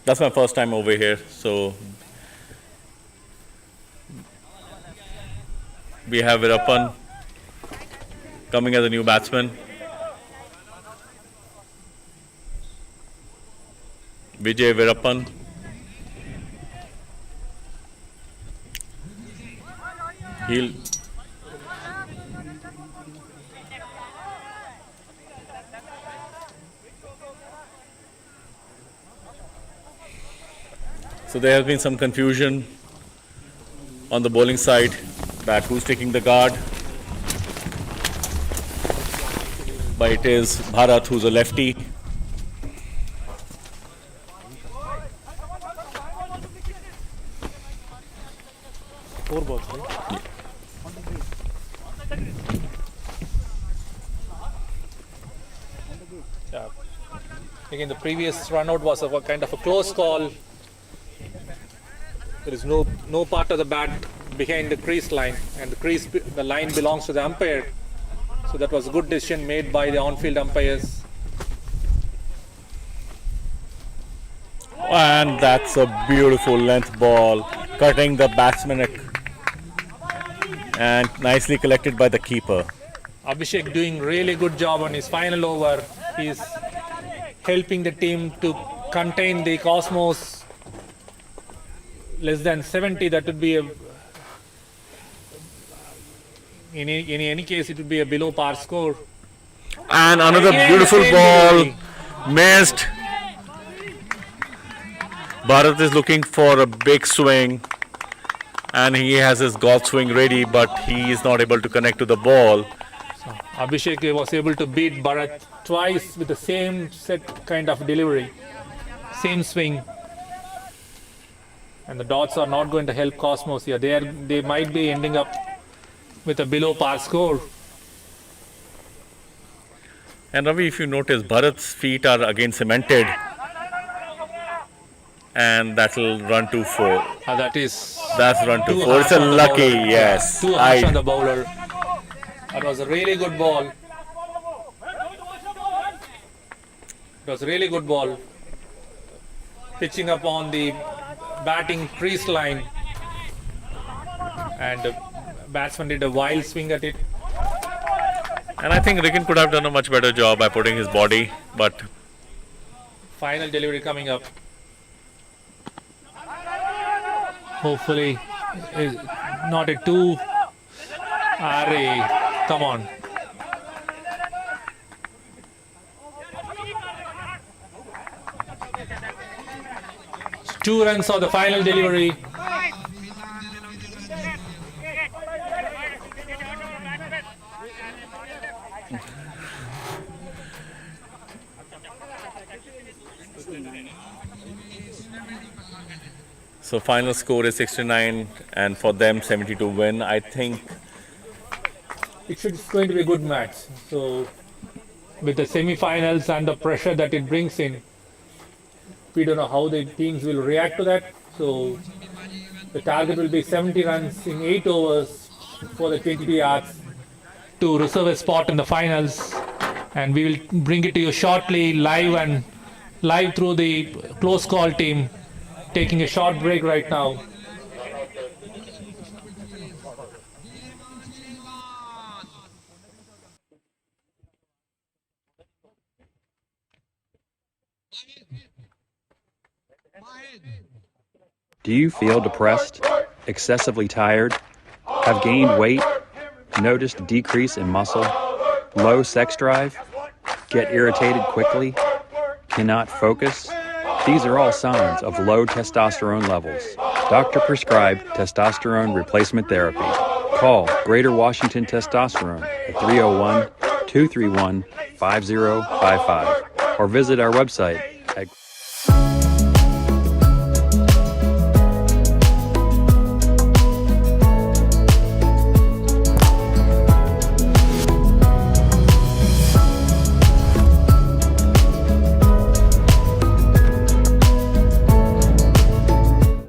That's my first time over here, so we have Virappan coming as a new batsman. Vijay Virappan. He'll So there has been some confusion on the bowling side that who's taking the guard. but it is Bharat who's a lefty. Four balls, right? Yeah. Again, the previous run out was a kind of a close call. There is no part of the bat behind the crease line, and the line belongs to the umpire. So that was a good decision made by the on-field umpires. And that's a beautiful length ball, cutting the batsman and nicely collected by the keeper. Abhishek doing really good job on his final over. He's helping the team to contain the Cosmos less than 70. That would be in any case, it would be a below par score. And another Again, beautiful same ball, delivery. missed. Bharat is looking for a big swing, and he has his golf swing ready, but he is not able to connect to the ball. Abhishek was able to beat Bharat twice with the same set kind of delivery, same swing. And the dots are not going to help Cosmos here. They might be ending up with a below par score. And Ravi, if you notice, Bharat's feet are again cemented, and that will run to 4. That's run to 4. It's a lucky, yes. Too harsh on the bowler. That was a really good ball. It was a really good ball. Pitching up on the batting crease line, and the batsman did a wild swing at it. And I think Ricken could have done a much better job by putting his body, but Final delivery coming up. Hopefully, not a too. Come on. Two runs on the final delivery. so final score is 69, and for them 70 to win. I think It's going to be a good match. So, with the semi-finals and the pressure that it brings in, we don't know how the teams will react to that. So, the target will be 70 runs in 8 overs for the 22 yards to reserve a spot in the finals. And we will bring it to you shortly, live through the close call team. Taking a short break right now. Do you feel depressed, excessively tired, have gained weight, noticed decrease in muscle, low sex drive, get irritated quickly, cannot focus? These are all signs of low testosterone levels. Doctor prescribed testosterone replacement therapy. Call Greater Washington Testosterone at 301-231-5055 or visit our website at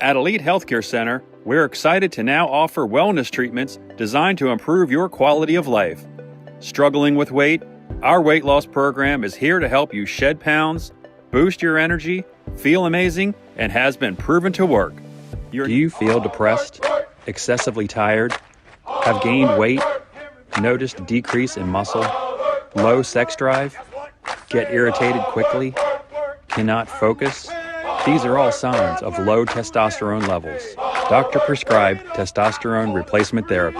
At Elite Healthcare Center, we're excited to now offer wellness treatments designed to improve your quality of life. Struggling with weight? Our weight loss program is here to help you shed pounds, boost your energy, feel amazing, and has been proven to work. Do you feel depressed, excessively tired, have gained weight, noticed decrease in muscle, low sex drive, get irritated quickly, cannot focus? These are all signs of low testosterone levels. Doctor prescribed testosterone replacement therapy.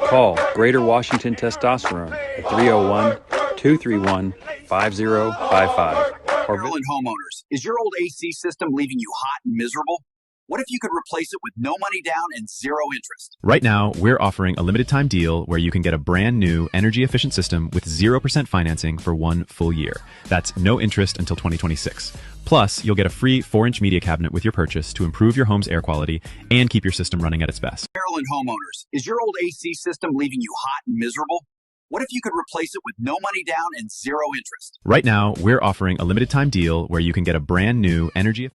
Call Greater Washington Testosterone at 301-231-5055. Maryland homeowners, is your old AC system leaving you hot and miserable? What if you could replace it with no money down and zero interest? Right now, we're offering a limited time deal where you can get a brand new energy efficient system with 0% financing for 1 full year. That's no interest until 2026. Plus, you'll get a free 4-inch media cabinet with your purchase to improve your home's air quality and keep your system running at its best. Maryland homeowners, is your old AC system leaving you hot and miserable? What if you could replace it with no money down and zero interest? Right now, we're offering a limited time deal where you can get a brand new energy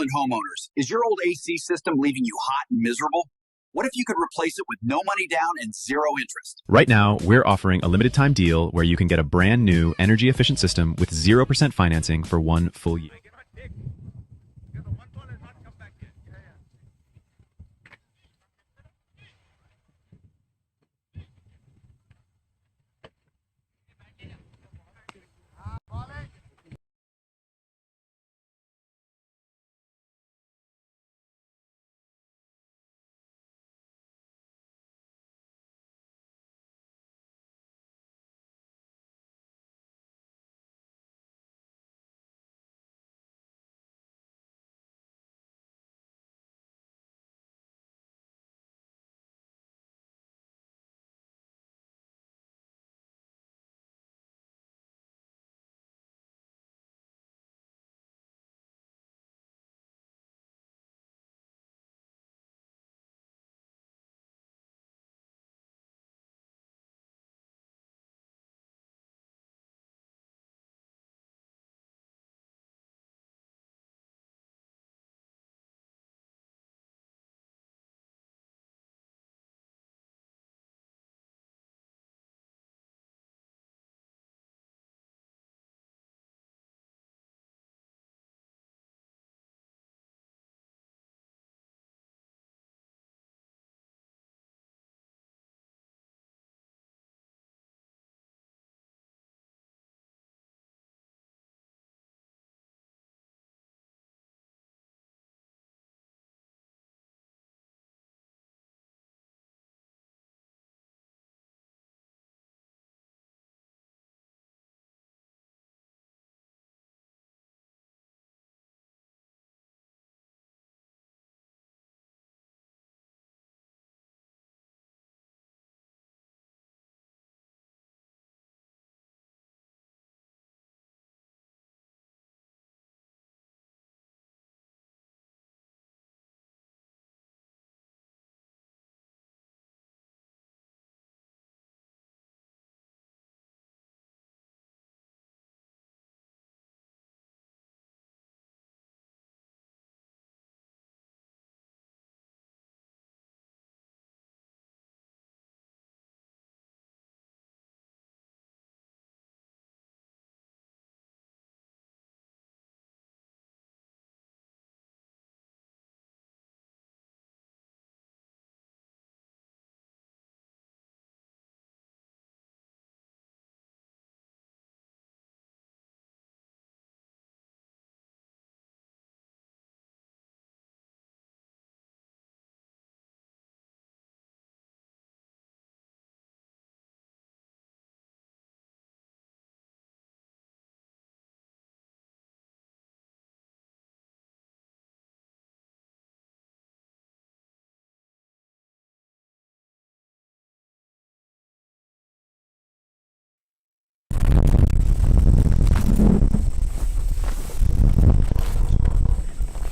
Maryland homeowners, is your old AC system leaving you hot and miserable? What if you could replace it with no money down and zero interest? Right now, we're offering a limited time deal where you can get a brand new energy efficient system with 0% financing for 1 full year.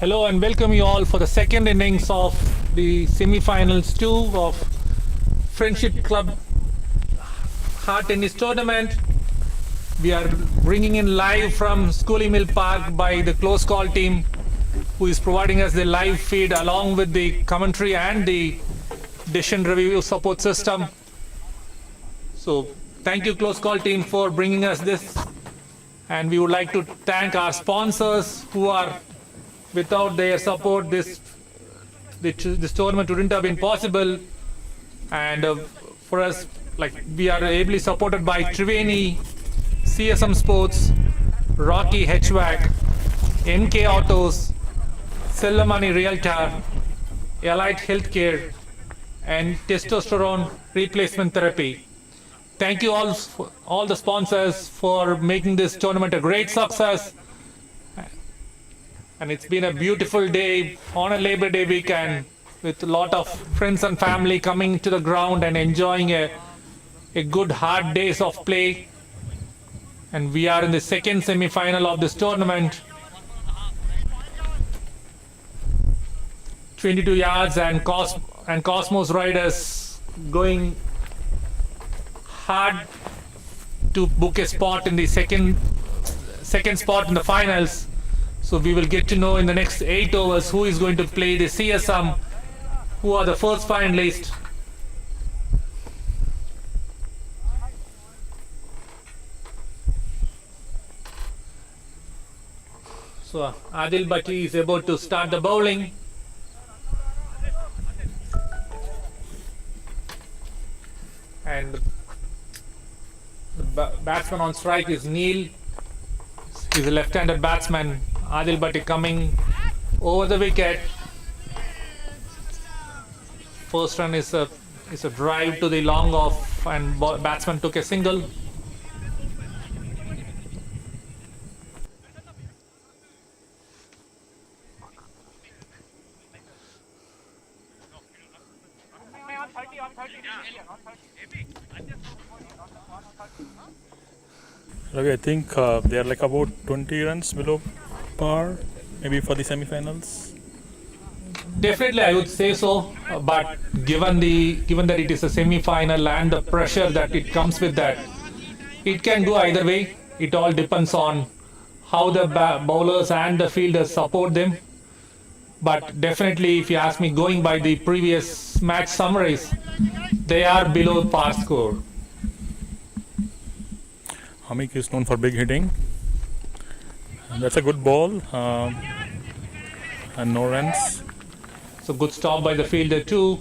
Hello and welcome you all for the second innings of the semi-finals 2 of Friendship Club Heart Tennis Tournament. We are bringing in live from Schooly Mill Park by the Close Call team, who is providing us the live feed along with the commentary and the decision review support system. So thank you, Close Call team, for bringing us this. And we would like to thank our sponsors who are, without their support, this tournament wouldn't have been possible. And for us, like, we are ably supported by Triveni, CSM Sports, Rocky HVAC, NK Autos, Sellamani Realtor, Elite Healthcare, and Testosterone Replacement Therapy. Thank you all the sponsors for making this tournament a great success. And it's been a beautiful day on a Labor Day weekend with a lot of friends and family coming to the ground and enjoying a good hard days of play. And we are in the second semi-final of this tournament. 22 yards and Cosmos Riders going hard to book a spot in the second spot in the finals. So we will get to know in the next 8 overs who is going to play the CSM, who are the first finalists. So Adil Bhatti is about to start the bowling. And the batsman on strike is Neil. He's a left-handed batsman. Adil Bhatti coming over the wicket. First run is a drive to the long off, and batsman took a single. Ravi, I think they are like about 20 runs below par, maybe for the semi-finals. Definitely, I would say so. But given that it is a semi-final and the pressure that it comes with that, it can go either way. It all depends on how the bowlers and the fielders support them. But definitely, if you ask me, going by the previous match summaries, they are below par score. Hamik is known for big hitting. And that's a good ball. And no runs. So good stop by the fielder too.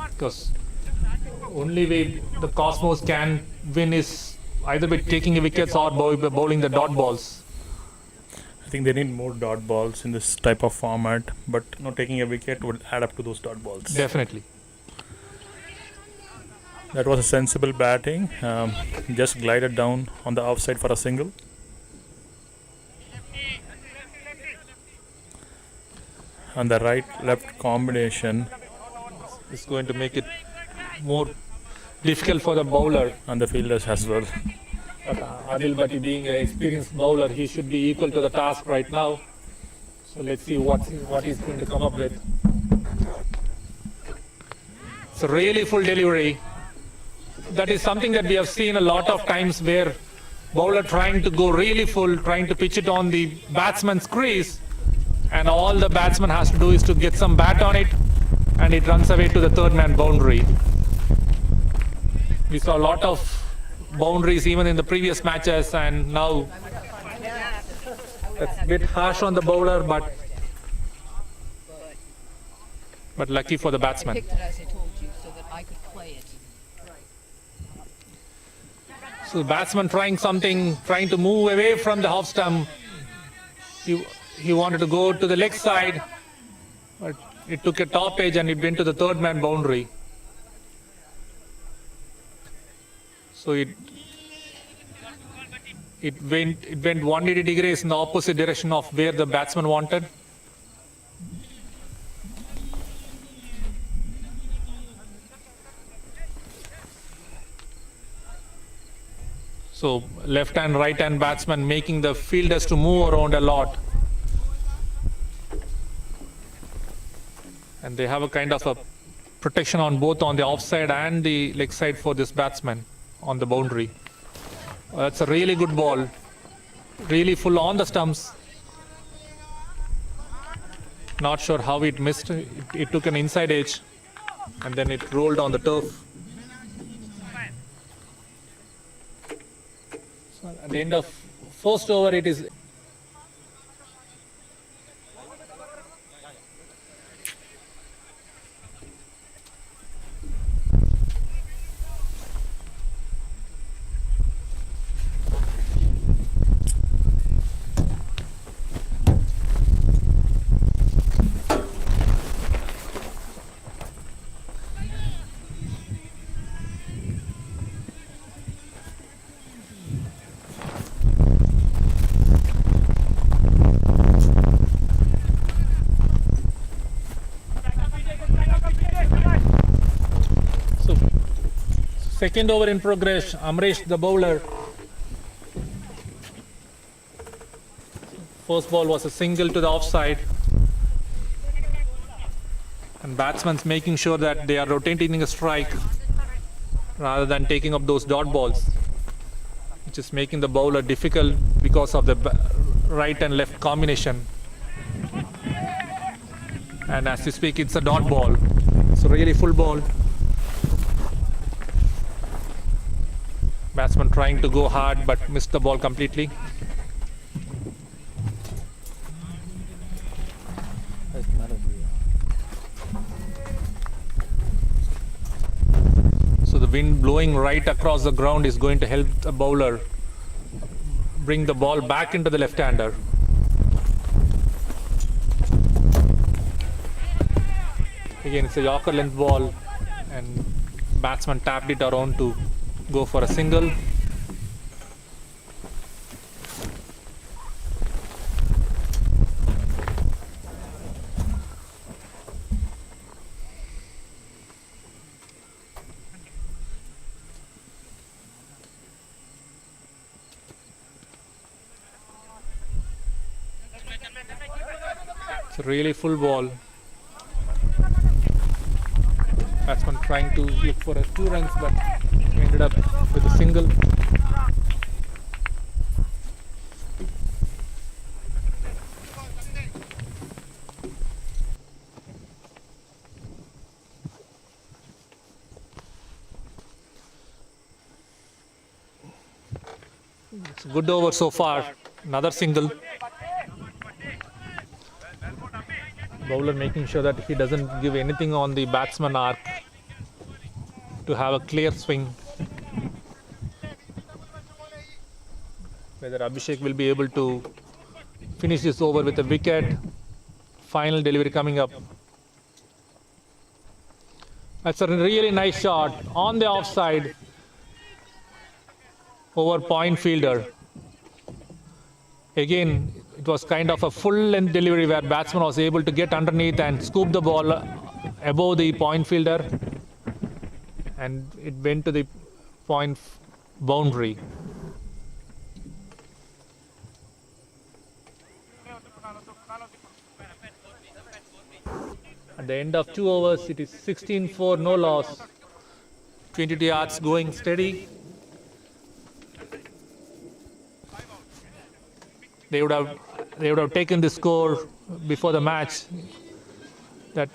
Because only way the Cosmos can win is either by taking wickets or bowling the dot balls. I think they need more dot balls in this type of format, but taking a wicket would add up to those dot balls. Definitely. That was a sensible batting. Just glided down on the offside for a single. And the right-left combination It's going to make it more difficult for the bowler. and the fielders as well. But Adil Bhatti, being an experienced bowler, he should be equal to the task right now. So let's see what he's going to come up with. It's a really full delivery. That is something that we have seen a lot of times, where bowler trying to go really full, trying to pitch it on the batsman's crease, and all the batsman has to do is to get some bat on it, and it runs away to the third man boundary. We saw a lot of boundaries even in the previous matches, and now that's a bit harsh on the bowler, but lucky for the batsman. Picked it as I told you so that I could play it. So the batsman trying to move away from the half stump. He wanted to go to the leg side, but it took a top edge and it went to the third man boundary. So it went 180 degrees in the opposite direction of where the batsman wanted. So left and right hand batsman making the fielders to move around a lot. And they have a kind of a protection on both on the offside and the leg side for this batsman on the boundary. That's a really good ball. Really full on the stumps. Not sure how it missed. It took an inside edge and then it rolled on the turf. So at the end of first over, it is second over in progress. Amresh, the bowler. First ball was a single to the offside. And batsman's making sure that they are rotating a strike rather than taking up those dot balls, which is making the bowler difficult because of the right and left combination. And as you speak, it's a dot ball. It's a really full ball. Batsman trying to go hard but missed the ball completely. So the wind blowing right across the ground is going to help the bowler bring the ball back into the left-hander. Again, it's a Yorker length ball and batsman tapped it around to go for a single. It's a really full ball. Batsman trying to look for a 2 runs but ended up with a single. It's a good over so far. Another single. Bowler making sure that he doesn't give anything on the batsman arc to have a clear swing. Whether Abhishek will be able to finish this over with a wicket. Final delivery coming up. That's a really nice shot on the offside over point fielder. Again, it was kind of a full length delivery where batsman was able to get underneath and scoop the ball above the point fielder, and it went to the point boundary. At the end of 2 overs, it is 16-4, no loss. 22 yards going steady. They would have taken the score before the match, that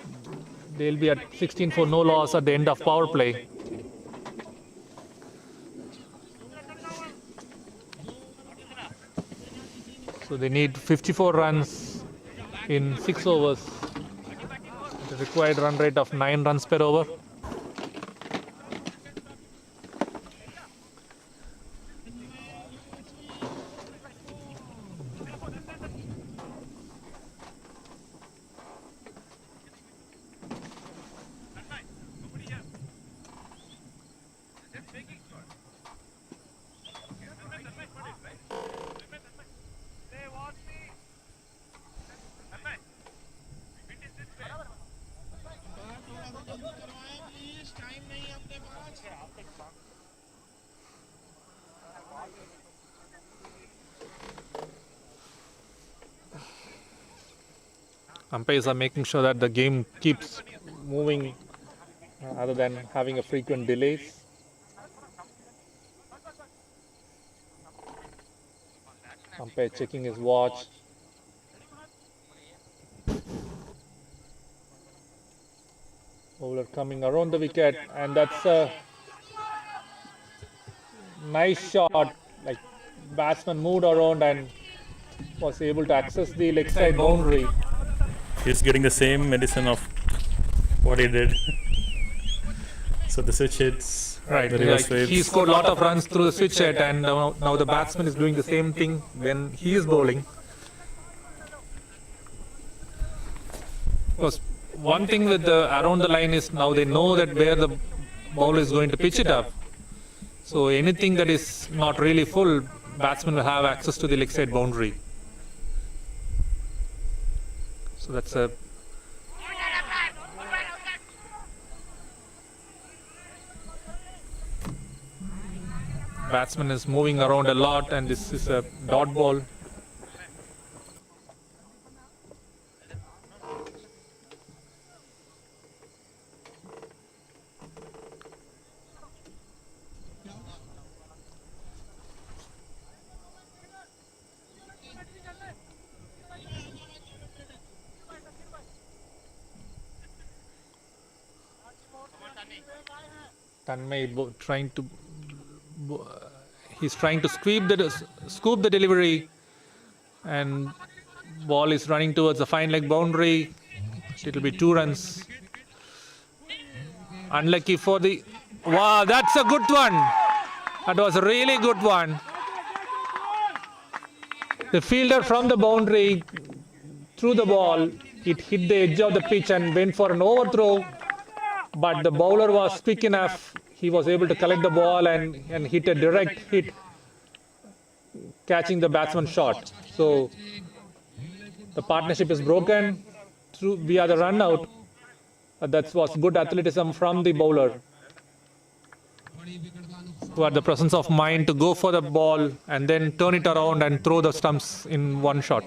they'll be at 16-4, no loss at the end of power play. So they need 54 runs in 6 overs. The required run rate of 9 runs per over. Umpires are making sure that the game keeps moving other than having a frequent delays. Umpire checking his watch. Bowler coming around the wicket, and that's a nice shot. Like, batsman moved around and was able to access the leg side boundary. He's getting the same medicine of what he did. So the switch hits, Right, the reverse like he sweeps. scored a lot of runs through the switch hit, and now the batsman is doing the same thing when he is bowling. Because one thing with the around the line is now they know that where the bowler is going to pitch it up. So anything that is not really full, batsman will have access to the leg side boundary. So that's a batsman is moving around a lot, and this is a dot ball. Tanmay trying to he's trying to scoop the delivery, and ball is running towards the fine leg boundary. It will be 2 runs. Unlucky for the wow, that's a good one. That was a really good one. The fielder from the boundary threw the ball. It hit the edge of the pitch and went for an overthrow. But the bowler was quick enough. He was able to collect the ball and hit a direct hit, catching the batsman's shot. So the partnership is broken via the run out. That was good athleticism from the bowler, who had the presence of mind to go for the ball and then turn it around and throw the stumps in one shot.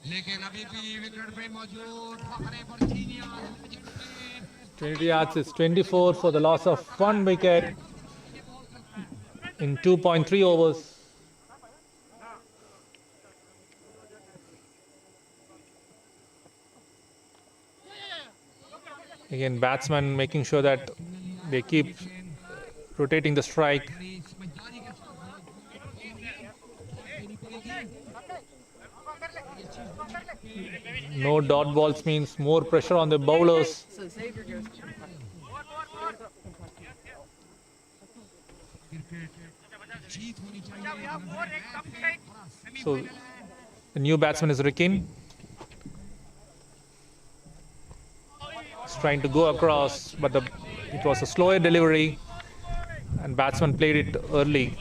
लेकिन अभी भी wicket पे मौजूद पकड़े पर genius 20 yards is 24 for the loss of 1 wicket in 2.3 overs. Again, batsman making sure that they keep rotating the strike. No dot balls means more pressure on the bowlers. So the new batsman is Rikin. He's trying to go across, but it was a slower delivery, and batsman played it early,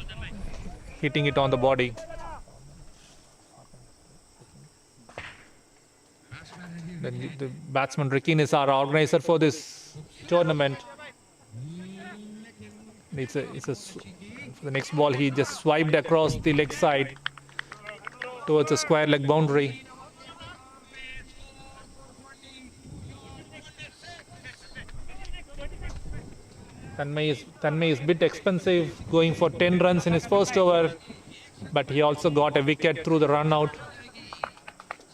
hitting it on the body. The batsman Rikin is our organizer for this tournament. For the next ball, he just swiped across the leg side towards the square leg boundary. Tanmay is a bit expensive, going for 10 runs in his first over, but he also got a wicket through the run out.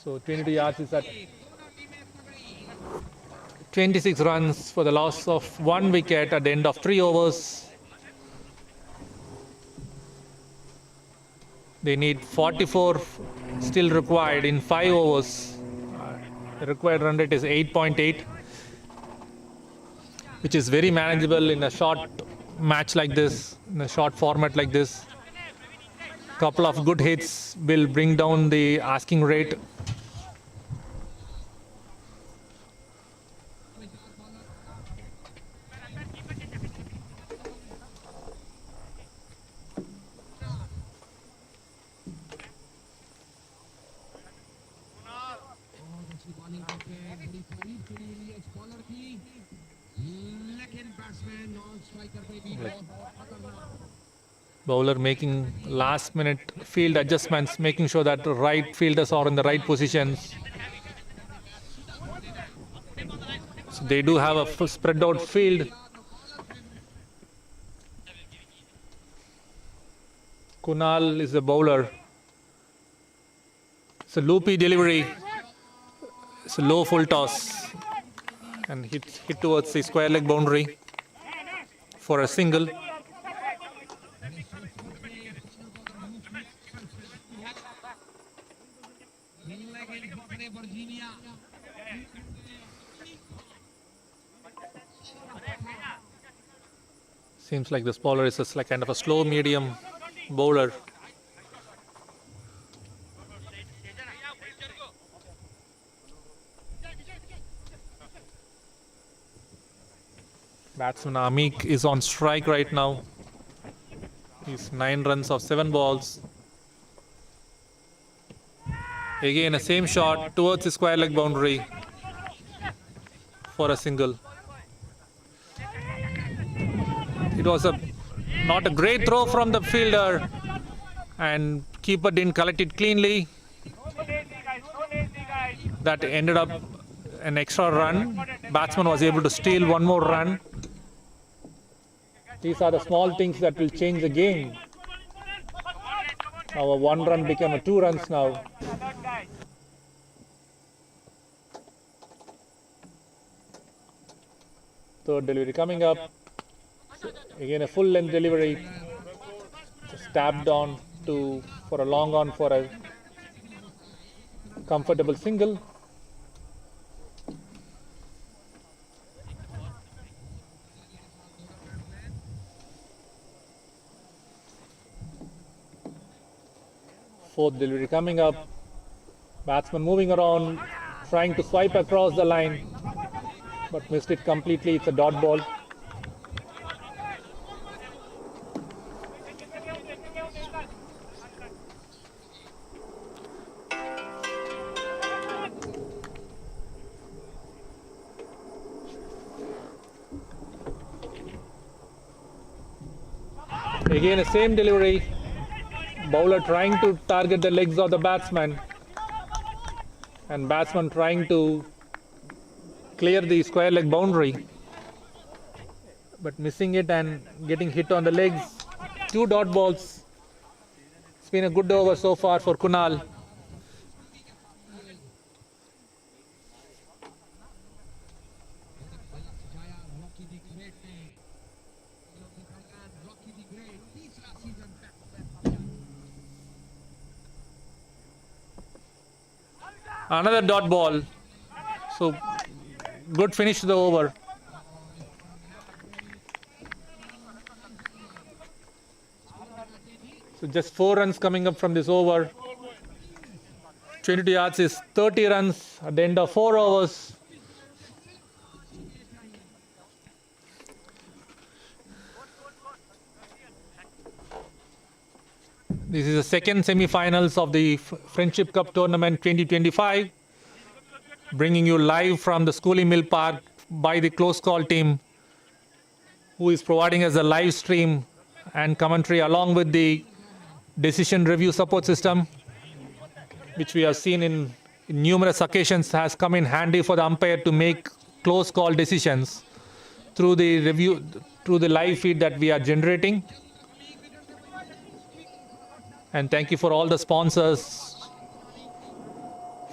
So 22 yards is at 26 runs for the loss of 1 wicket at the end of 3 overs. They need 44 still required in 5 overs. The required run rate is 8.8, which is very manageable in a short match like this, in a short format like this. Couple of good hits will bring down the asking rate. Bowler making last minute field adjustments, making sure that the right fielders are in the right positions. So they do have a spread out field. Kunal is the bowler. It's a loopy delivery. It's a low full toss and hit towards the square leg boundary for a single. Seems like this bowler is just like kind of a slow medium bowler. Batsman Amik is on strike right now. He's 9 runs of 7 balls. Again, the same shot towards the square leg boundary for a single. It was not a great throw from the fielder, and keeper didn't collect it cleanly. That ended up an extra run. Batsman was able to steal one more run. These are the small things that will change the game. Now a 1 run became a 2 runs now. Third delivery coming up. Again a full length delivery. Just tapped on for a long on for a comfortable single. Fourth delivery coming up. Batsman moving around, trying to swipe across the line, but missed it completely. It's a dot ball. Again, the same delivery. Bowler trying to target the legs of the batsman, and batsman trying to clear the square leg boundary, but missing it and getting hit on the legs. 2 dot balls. It's been a good over so far for Kunal. Another dot ball. So good finish to the over. So just 4 runs coming up from this over. 22 yards is 30 runs at the end of 4 overs. This is the second semi-finals of the Friendship Cup Tournament 2025, bringing you live from the Schoolie Mill Park by the Close Call team, who is providing us a live stream and commentary along with the decision review support system, which we have seen in numerous occasions has come in handy for the umpire to make close call decisions through the live feed that we are generating. And thank you for all the sponsors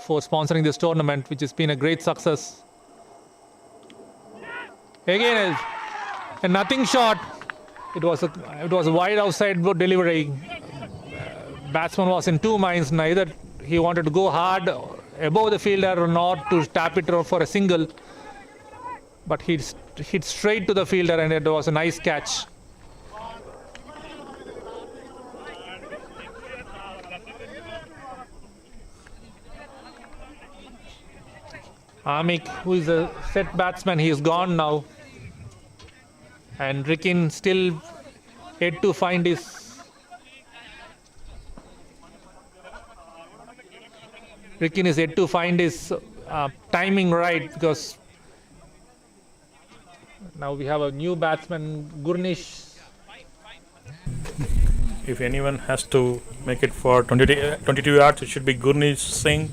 for sponsoring this tournament, which has been a great success. Again, a nothing shot. It was a wide outside delivery. Batsman was in 2 minds. Neither he wanted to go hard above the fielder or not to tap it for a single. But he hit straight to the fielder, and it was a nice catch. Amik, who is a set batsman, he is gone now. And Rikin still yet to find his... Rikin is yet to find his timing right, because Now we have a new batsman, Gurnish. If anyone has to make it for 22 yards, it should be Gurneet Singh.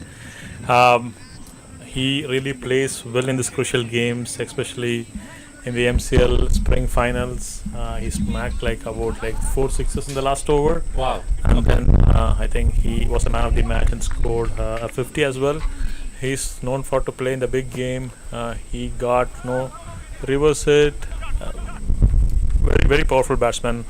He really plays well in these crucial games, especially in the MCL spring finals. He smacked about 4 sixes in the last over. Wow. And then I think he was a man of the match and scored a 50 as well. He's known for to play in the big game. He got reverse hit. Very, very powerful batsman.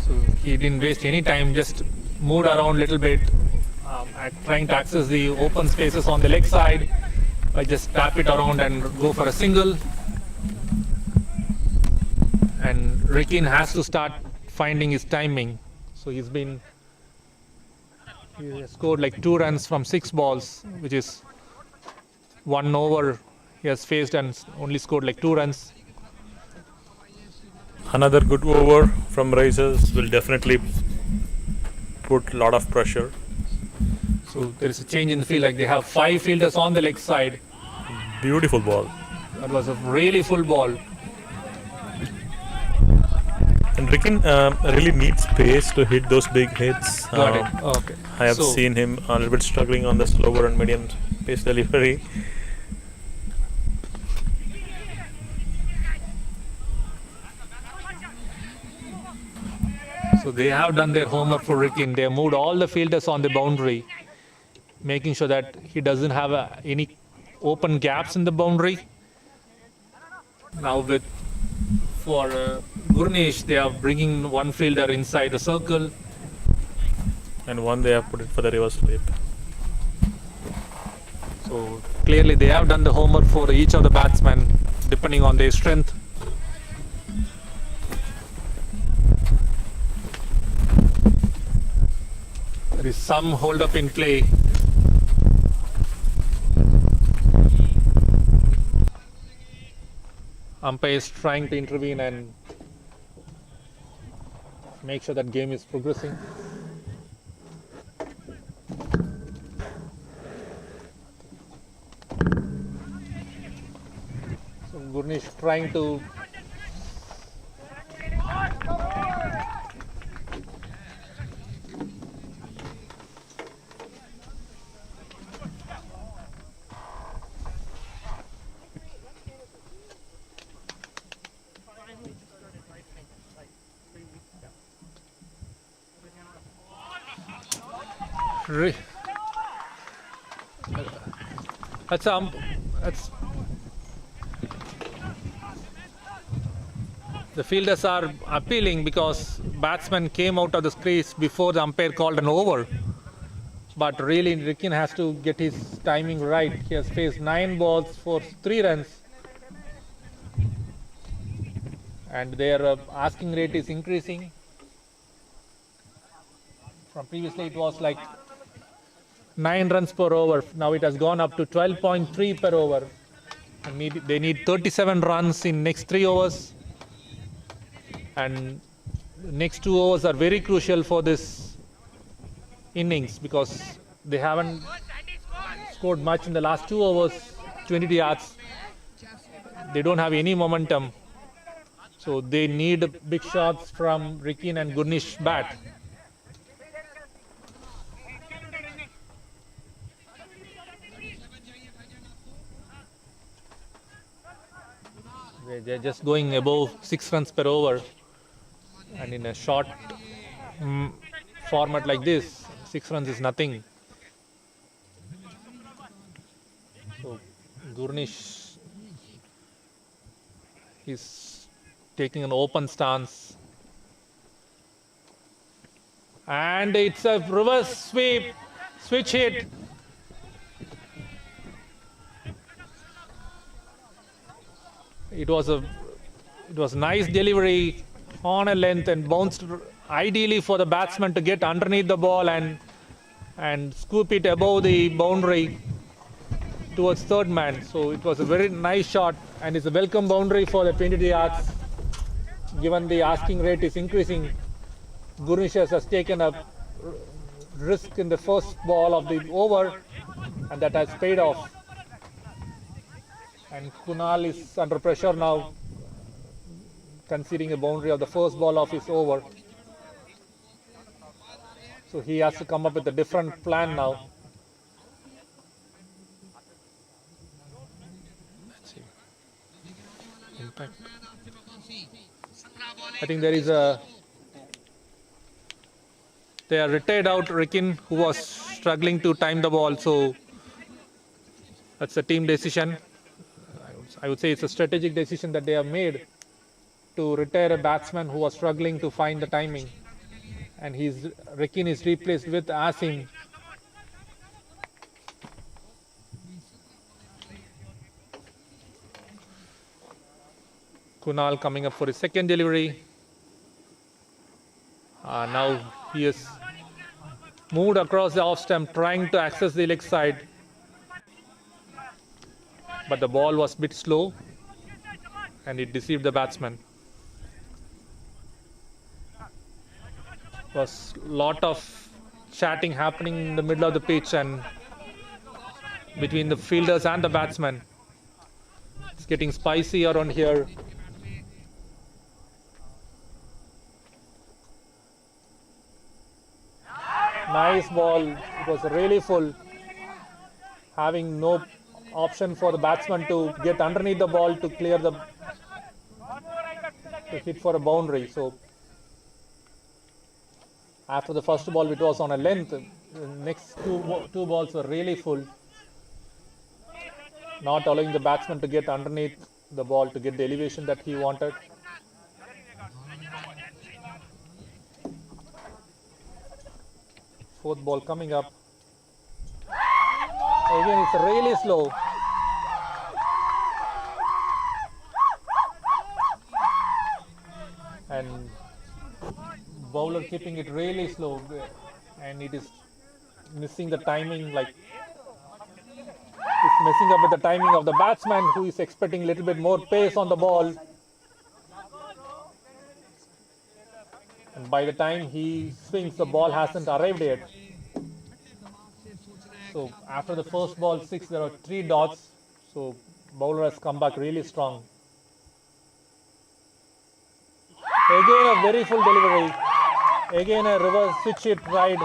So he didn't waste any time, just moved around a little bit, trying to access the open spaces on the leg side. I just tap it around and go for a single. And Rikin has to start finding his timing. So he has scored 2 runs from 6 balls, which is 1 over he has faced and only scored 2 runs. Another good over from Races will definitely put a lot of pressure. So there is a change in the field, they have 5 fielders on the leg side. Beautiful ball. That was a really full ball. And Rikin really needs space to hit those big hits. Got it. Okay. I have seen him a little bit struggling on the slower and medium pace delivery. So they have done their homework for Rikin. They have moved all the fielders on the boundary, making sure that he doesn't have any open gaps in the boundary. Now for Gurnesh, they are bringing one fielder inside the circle. And one they have put it for the reverse sweep. So clearly they have done the homework for each of the batsmen, depending on their strength. There is some hold up in play. Umpire is trying to intervene and make sure that game is progressing. So Gurnesh trying to that's the fielders are appealing because batsman came out of the crease before the umpire called an over. But really Rikin has to get his timing right. He has faced 9 balls for 3 runs. And their asking rate is increasing. From previously it was 9 runs per over. Now it has gone up to 12.3 per over. And they need 37 runs in next 3 overs. And the next 2 overs are very crucial for this innings because they haven't scored much in the last 2 overs, 22 yards. They don't have any momentum. So they need big shots from Rikin and Gurnesh bat. They're just going above 6 runs per over, and in a short format like this, 6 runs is nothing. So Gurnesh is taking an open stance, and it's a reverse sweep, switch hit. It was nice delivery on a length and bounced ideally for the batsman to get underneath the ball and scoop it above the boundary towards third man. So it was a very nice shot and it's a welcome boundary for the 22 yards. Given the asking rate is increasing, Gurnesh has taken a risk in the first ball of the over and that has paid off. And Kunal is under pressure now, conceding a boundary of the first ball of his over. So he has to come up with a different plan now. Let's see. Impact. I think there is a... They are retired out Rikin, who was struggling to time the ball. So that's a team decision. I would say it's a strategic decision that they have made to retire a batsman who was struggling to find the timing. And Rikin is replaced with Asim. Kunal coming up for his second delivery. Now he has moved across the off stump, trying to access the leg side. But the ball was a bit slow and it deceived the batsman. There was a lot of chatting happening in the middle of the pitch and between the fielders and the batsmen. It's getting spicy around here. Nice ball. It was really full, having no option for the batsman to get underneath the ball to clear to hit for a boundary. So after the first ball, it was on a length. The next two balls were really full, not allowing the batsman to get underneath the ball to get the elevation that he wanted. Fourth ball coming up. Again, it's really slow. And bowler keeping it really slow, and it is missing the timing, like it's messing up with the timing of the batsman, who is expecting a little bit more pace on the ball. And by the time he swings, the ball hasn't arrived yet. So after the first ball 6, there are 3 dots. So bowler has come back really strong. Again a very full delivery. Again a reverse switch hit ride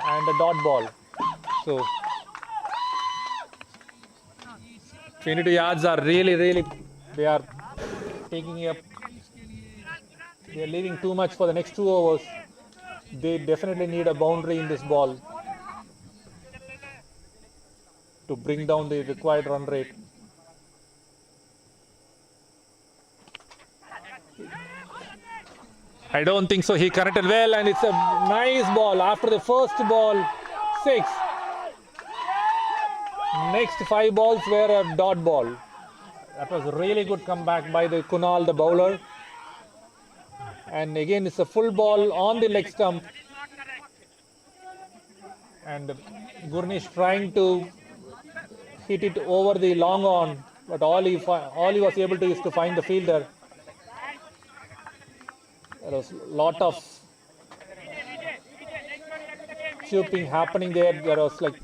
and a dot ball. So 22 yards are really, they are taking up. They are leaving too much for the next 2 overs. They definitely need a boundary in this ball to bring down the required run rate. I don't think so. He connected well, and it's a nice ball. After the first ball, 6. Next 5 balls were a dot ball. That was a really good comeback by the Kunal, the bowler. And again, it's a full ball on the leg stump. And Gurnish trying to hit it over the long on, but all he was able to is to find the fielder. There was a lot of chirping happening there. There was like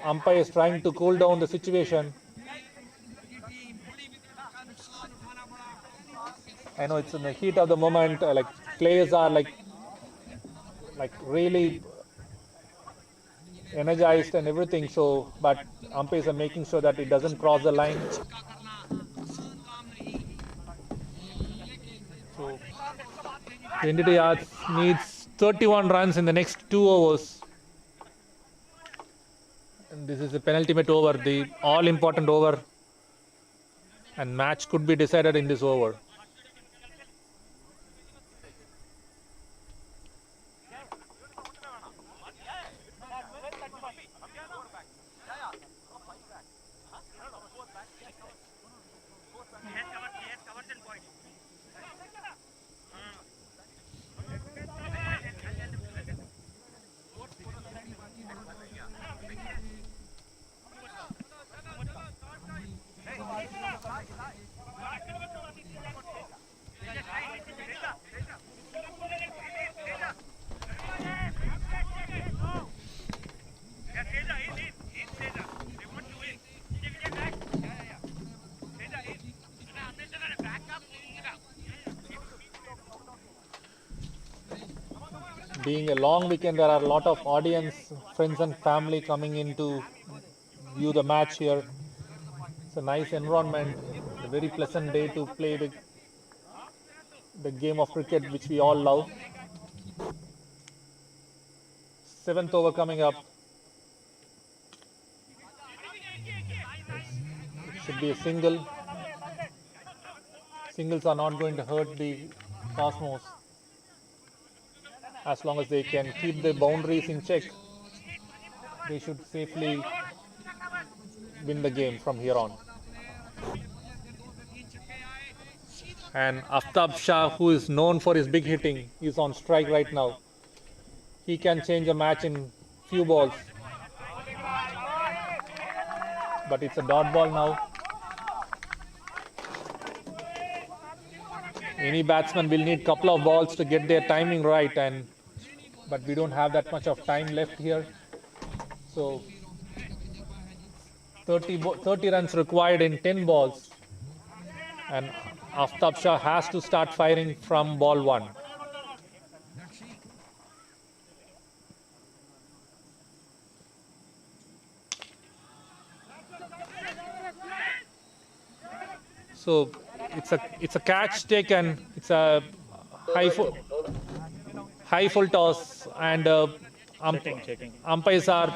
umpires trying to cool down the situation. I know it's in the heat of the moment. Like players are like really energized and everything. So, but umpires are making sure that it doesn't cross the line. So 22 yards needs 31 runs in the next 2 overs. And this is a penultimate over, the all important over. And match could be decided in this over. Being a long weekend, there are a lot of audience, friends and family coming in to view the match here. It's a nice environment, a very pleasant day to play the game of cricket which we all love. Seventh over coming up. It should be a single. Singles are not going to hurt the Cosmos as long as they can keep the boundaries in check. They should safely win the game from here on. And Aftab Shah, who is known for his big hitting, is on strike right now. He can change a match in few balls. But it's a dot ball now. Any batsman will need a couple of balls to get their timing right, but we don't have that much of time left here. So 30 runs required in 10 balls. And Aftab Shah has to start firing from ball 1. So it's a catch taken. It's a high full toss, and umpires are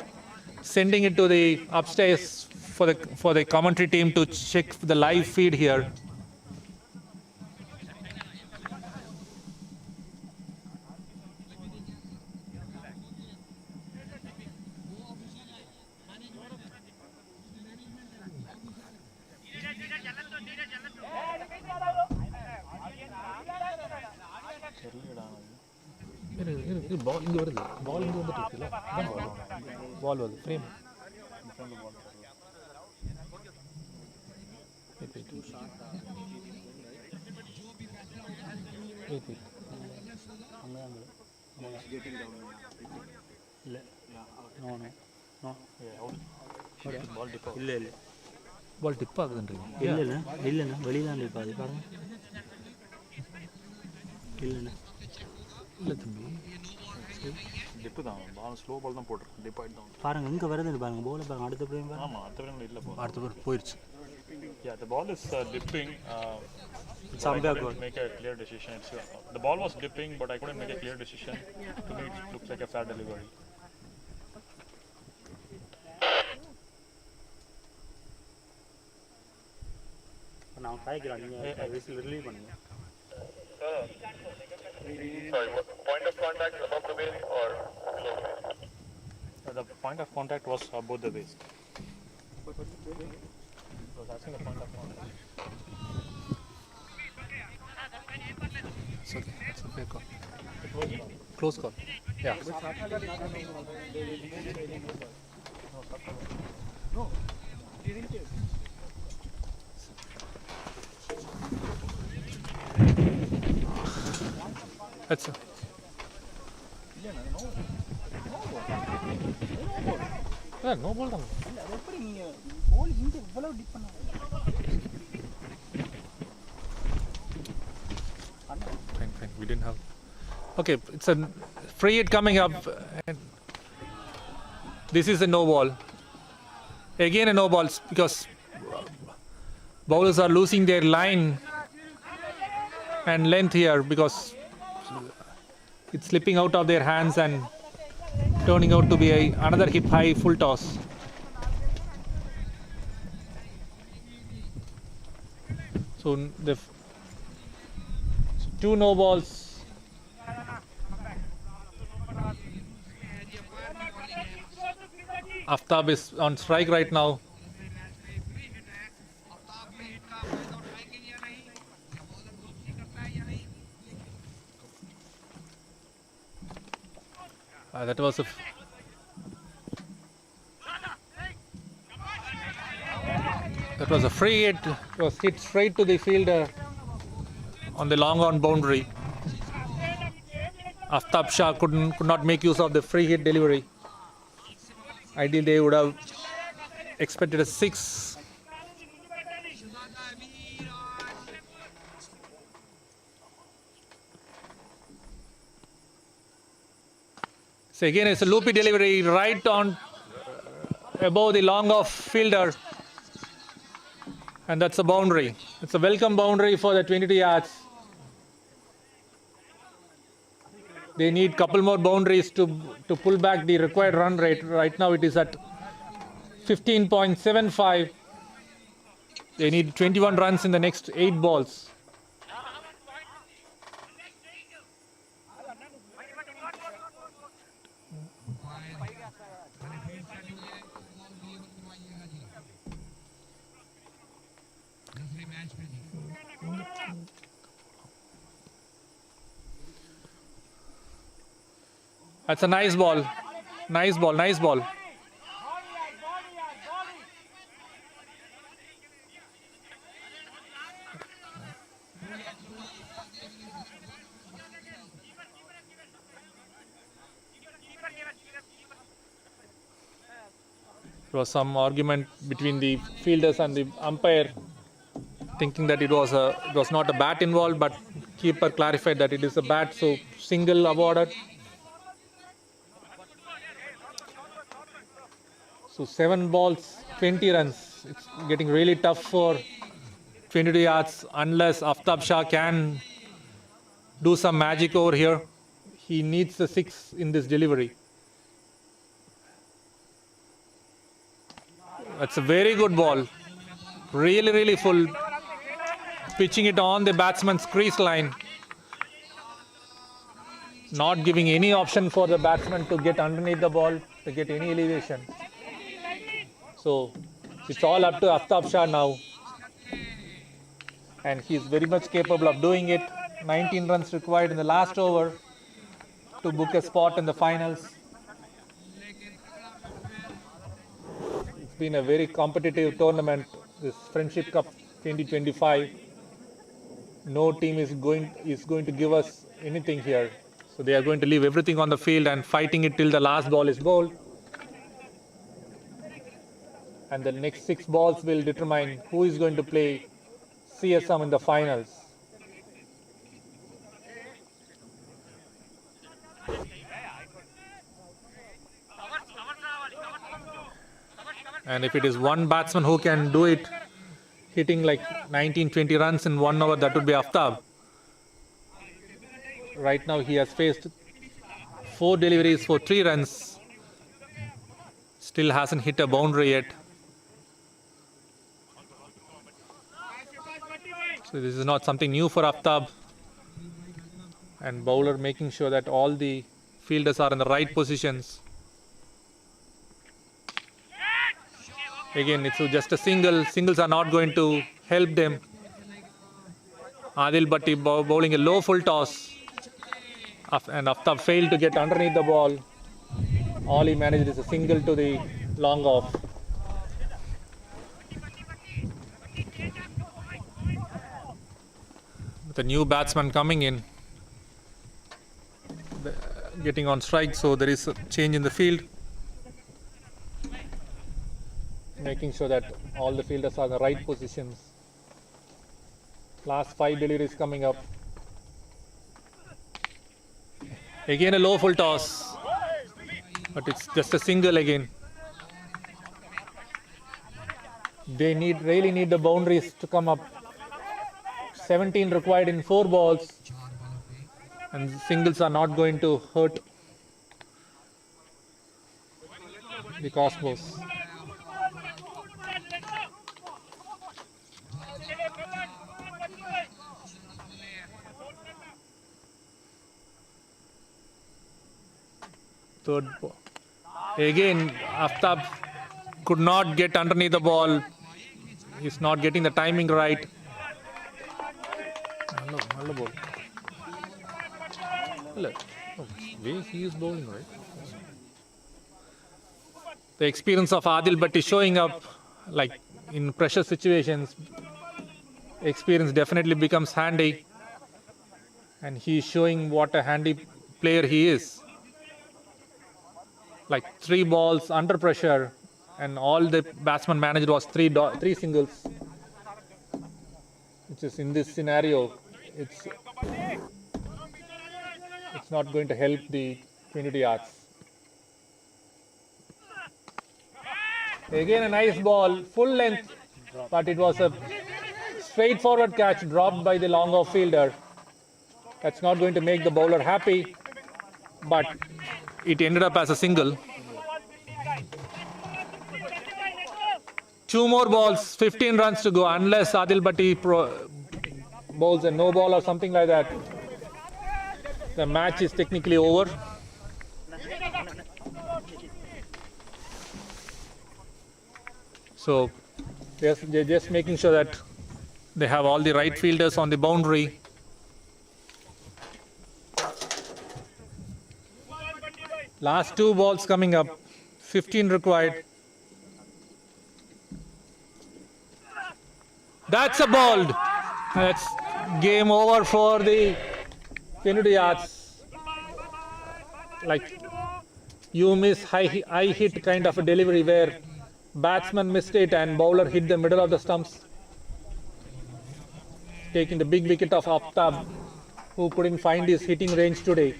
sending it to the upstairs for the commentary team to check the live feed here. Ball இங்க வருது. Ball இங்க வந்துட்டு இருக்குல்ல. Ball வருது. Frame. Wait. No. இல்ல. Ball tip ஆகுதுன்றீங்க. இல்ல. வெளியில dip ஆகுது பாருங்க. இல்ல தம்பி. டிப் தான். பால் ஸ்லோ பால் தான் போட்டுருக்கு. டிப் ஆயிட்டு தான். பாருங்க இங்க வருது பாருங்க. பால் பாருங்க அடுத்த பிரேம் பாருங்க. ஆமா அடுத்த பிரேம்ல இல்ல போல. அடுத்த பிரேம் போயிருச்சு. Yeah, the ball is dipping. Some I couldn't make a clear decision. The ball was dipping, but I couldn't make a clear decision. To me, it looks like a fair delivery. நான் காய்க்கிறேன். நீங்க whistle relieve பண்ணுங்க. Sorry, what point of contact above the waist or below the waist? The point of contact was above the waist. I was asking the point of contact. It's okay. It's a fair call. Close call. Yeah. No. That's it. No ball தான். இல்ல அது எப்படி நீங்க பால் இங்க இவ்வளவு tip பண்ணாங்க. Fine. We didn't have. Okay, it's a free hit coming up. And this is a no ball. Again a no ball because bowlers are losing their line and length here because it's slipping out of their hands and turning out to be another hip high full toss. So the two no balls. Aftab is on strike right now. That was a free hit. It was hit straight to the fielder on the long on boundary. Aftab Shah could not make use of the free hit delivery. Ideally, they would have expected a 6. So again, it's a loopy delivery right on above the long off fielder. And that's a boundary. It's a welcome boundary for the 22 yards. They need a couple more boundaries to pull back the required run rate. Right now it is at 15.75. They need 21 runs in the next 8 balls. That's a nice ball. Nice ball, nice ball. There was some argument between the fielders and the umpire, thinking that it was not a bat involved, but keeper clarified that it is a bat, so single awarded. So 7 balls, 20 runs. It's getting really tough for 22 yards unless Aftab Shah can do some magic over here. He needs the 6 in this delivery. That's a very good ball. Really, really full. Pitching it on the batsman's crease line. Not giving any option for the batsman to get underneath the ball, to get any elevation. So it's all up to Aftab Shah now. And he's very much capable of doing it. 19 runs required in the last over to book a spot in the finals. It's been a very competitive tournament, this Friendship Cup 2025. No team is going to give us anything here. So they are going to leave everything on the field and fighting it till the last ball is bowled. And the next 6 balls will determine who is going to play CSM in the finals. And if it is one batsman who can do it, hitting like 19-20 runs in 1 hour, that would be Aftab. Right now he has faced 4 deliveries for 3 runs. Still hasn't hit a boundary yet. So this is not something new for Aftab. And bowler making sure that all the fielders are in the right positions. Again, it's just a single. Singles are not going to help them. Adil Bhatti bowling a low full toss. And Aftab failed to get underneath the ball. All he managed is a single to the long off. The new batsman coming in, getting on strike, so there is a change in the field. Making sure that all the fielders are in the right positions. Last 5 deliveries coming up. Again a low full toss, but it's just a single again. They really need the boundaries to come up. 17 required in 4 balls, and singles are not going to hurt the Cosmos. Third ball. Again, Aftab could not get underneath the ball. He's not getting the timing right. Hello, ball. Hello. Oh, way he is bowling, right? The experience of Adil Bhatti showing up like in pressure situations. Experience definitely becomes handy. And he is showing what a handy player he is. Like 3 balls under pressure, and all the batsman managed was 3 singles. Which is in this scenario, it's not going to help the 22 yards. Again a nice ball, full length, but it was a straightforward catch dropped by the long off fielder. That's not going to make the bowler happy, but it ended up as a single. 2 more balls, 15 runs to go, unless Adil Bhatti bowls a no ball or something like that. The match is technically over. So they're just making sure that they have all the right fielders on the boundary. Last 2 balls coming up, 15 required. That's a ball. That's game over for the Finudiyats. Like you miss high hit kind of a delivery where batsman missed it and bowler hit the middle of the stumps, taking the big wicket of Aftab, who couldn't find his hitting range today.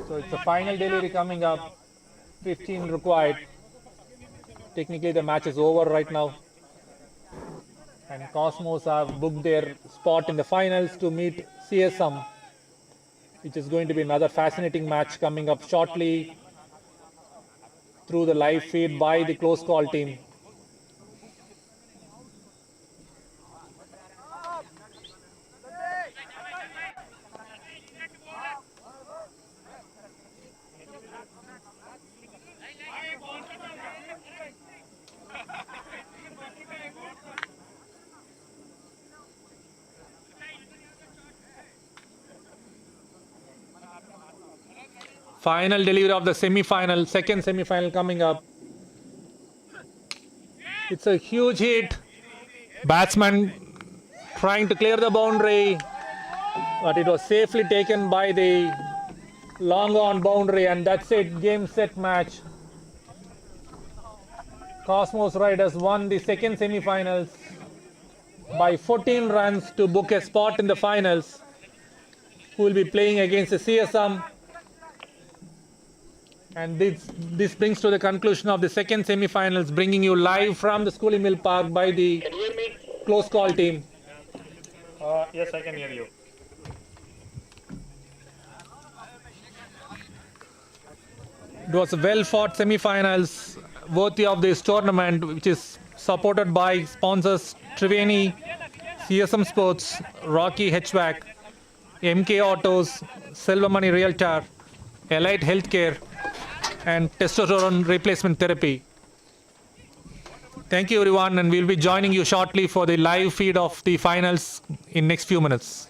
So it's a final delivery coming up, 15 required. Technically the match is over right now. And Cosmos have booked their spot in the finals to meet CSM, which is going to be another fascinating match coming up shortly through the live feed by the close call team. Final delivery of the semi-final, second semi-final coming up. It's a huge hit. Batsman trying to clear the boundary, but it was safely taken by the long on boundary, and that's it. Game, set, match. Cosmos Riders won the second semi-finals by 14 runs to book a spot in the finals, who will be playing against the CSM. And this brings to the conclusion of the second semi-finals, bringing you live from the Schoolie Mill Park by the close call team. Yes, I can hear you. It was a well-fought semi-finals worthy of this tournament, which is supported by sponsors Triveni, CSM Sports, Rocky HVAC, MK Autos, Silvermoney Realtor, Elite Healthcare, and testosterone replacement therapy. Thank you everyone, and we'll be joining you shortly for the live feed of the finals in next few minutes.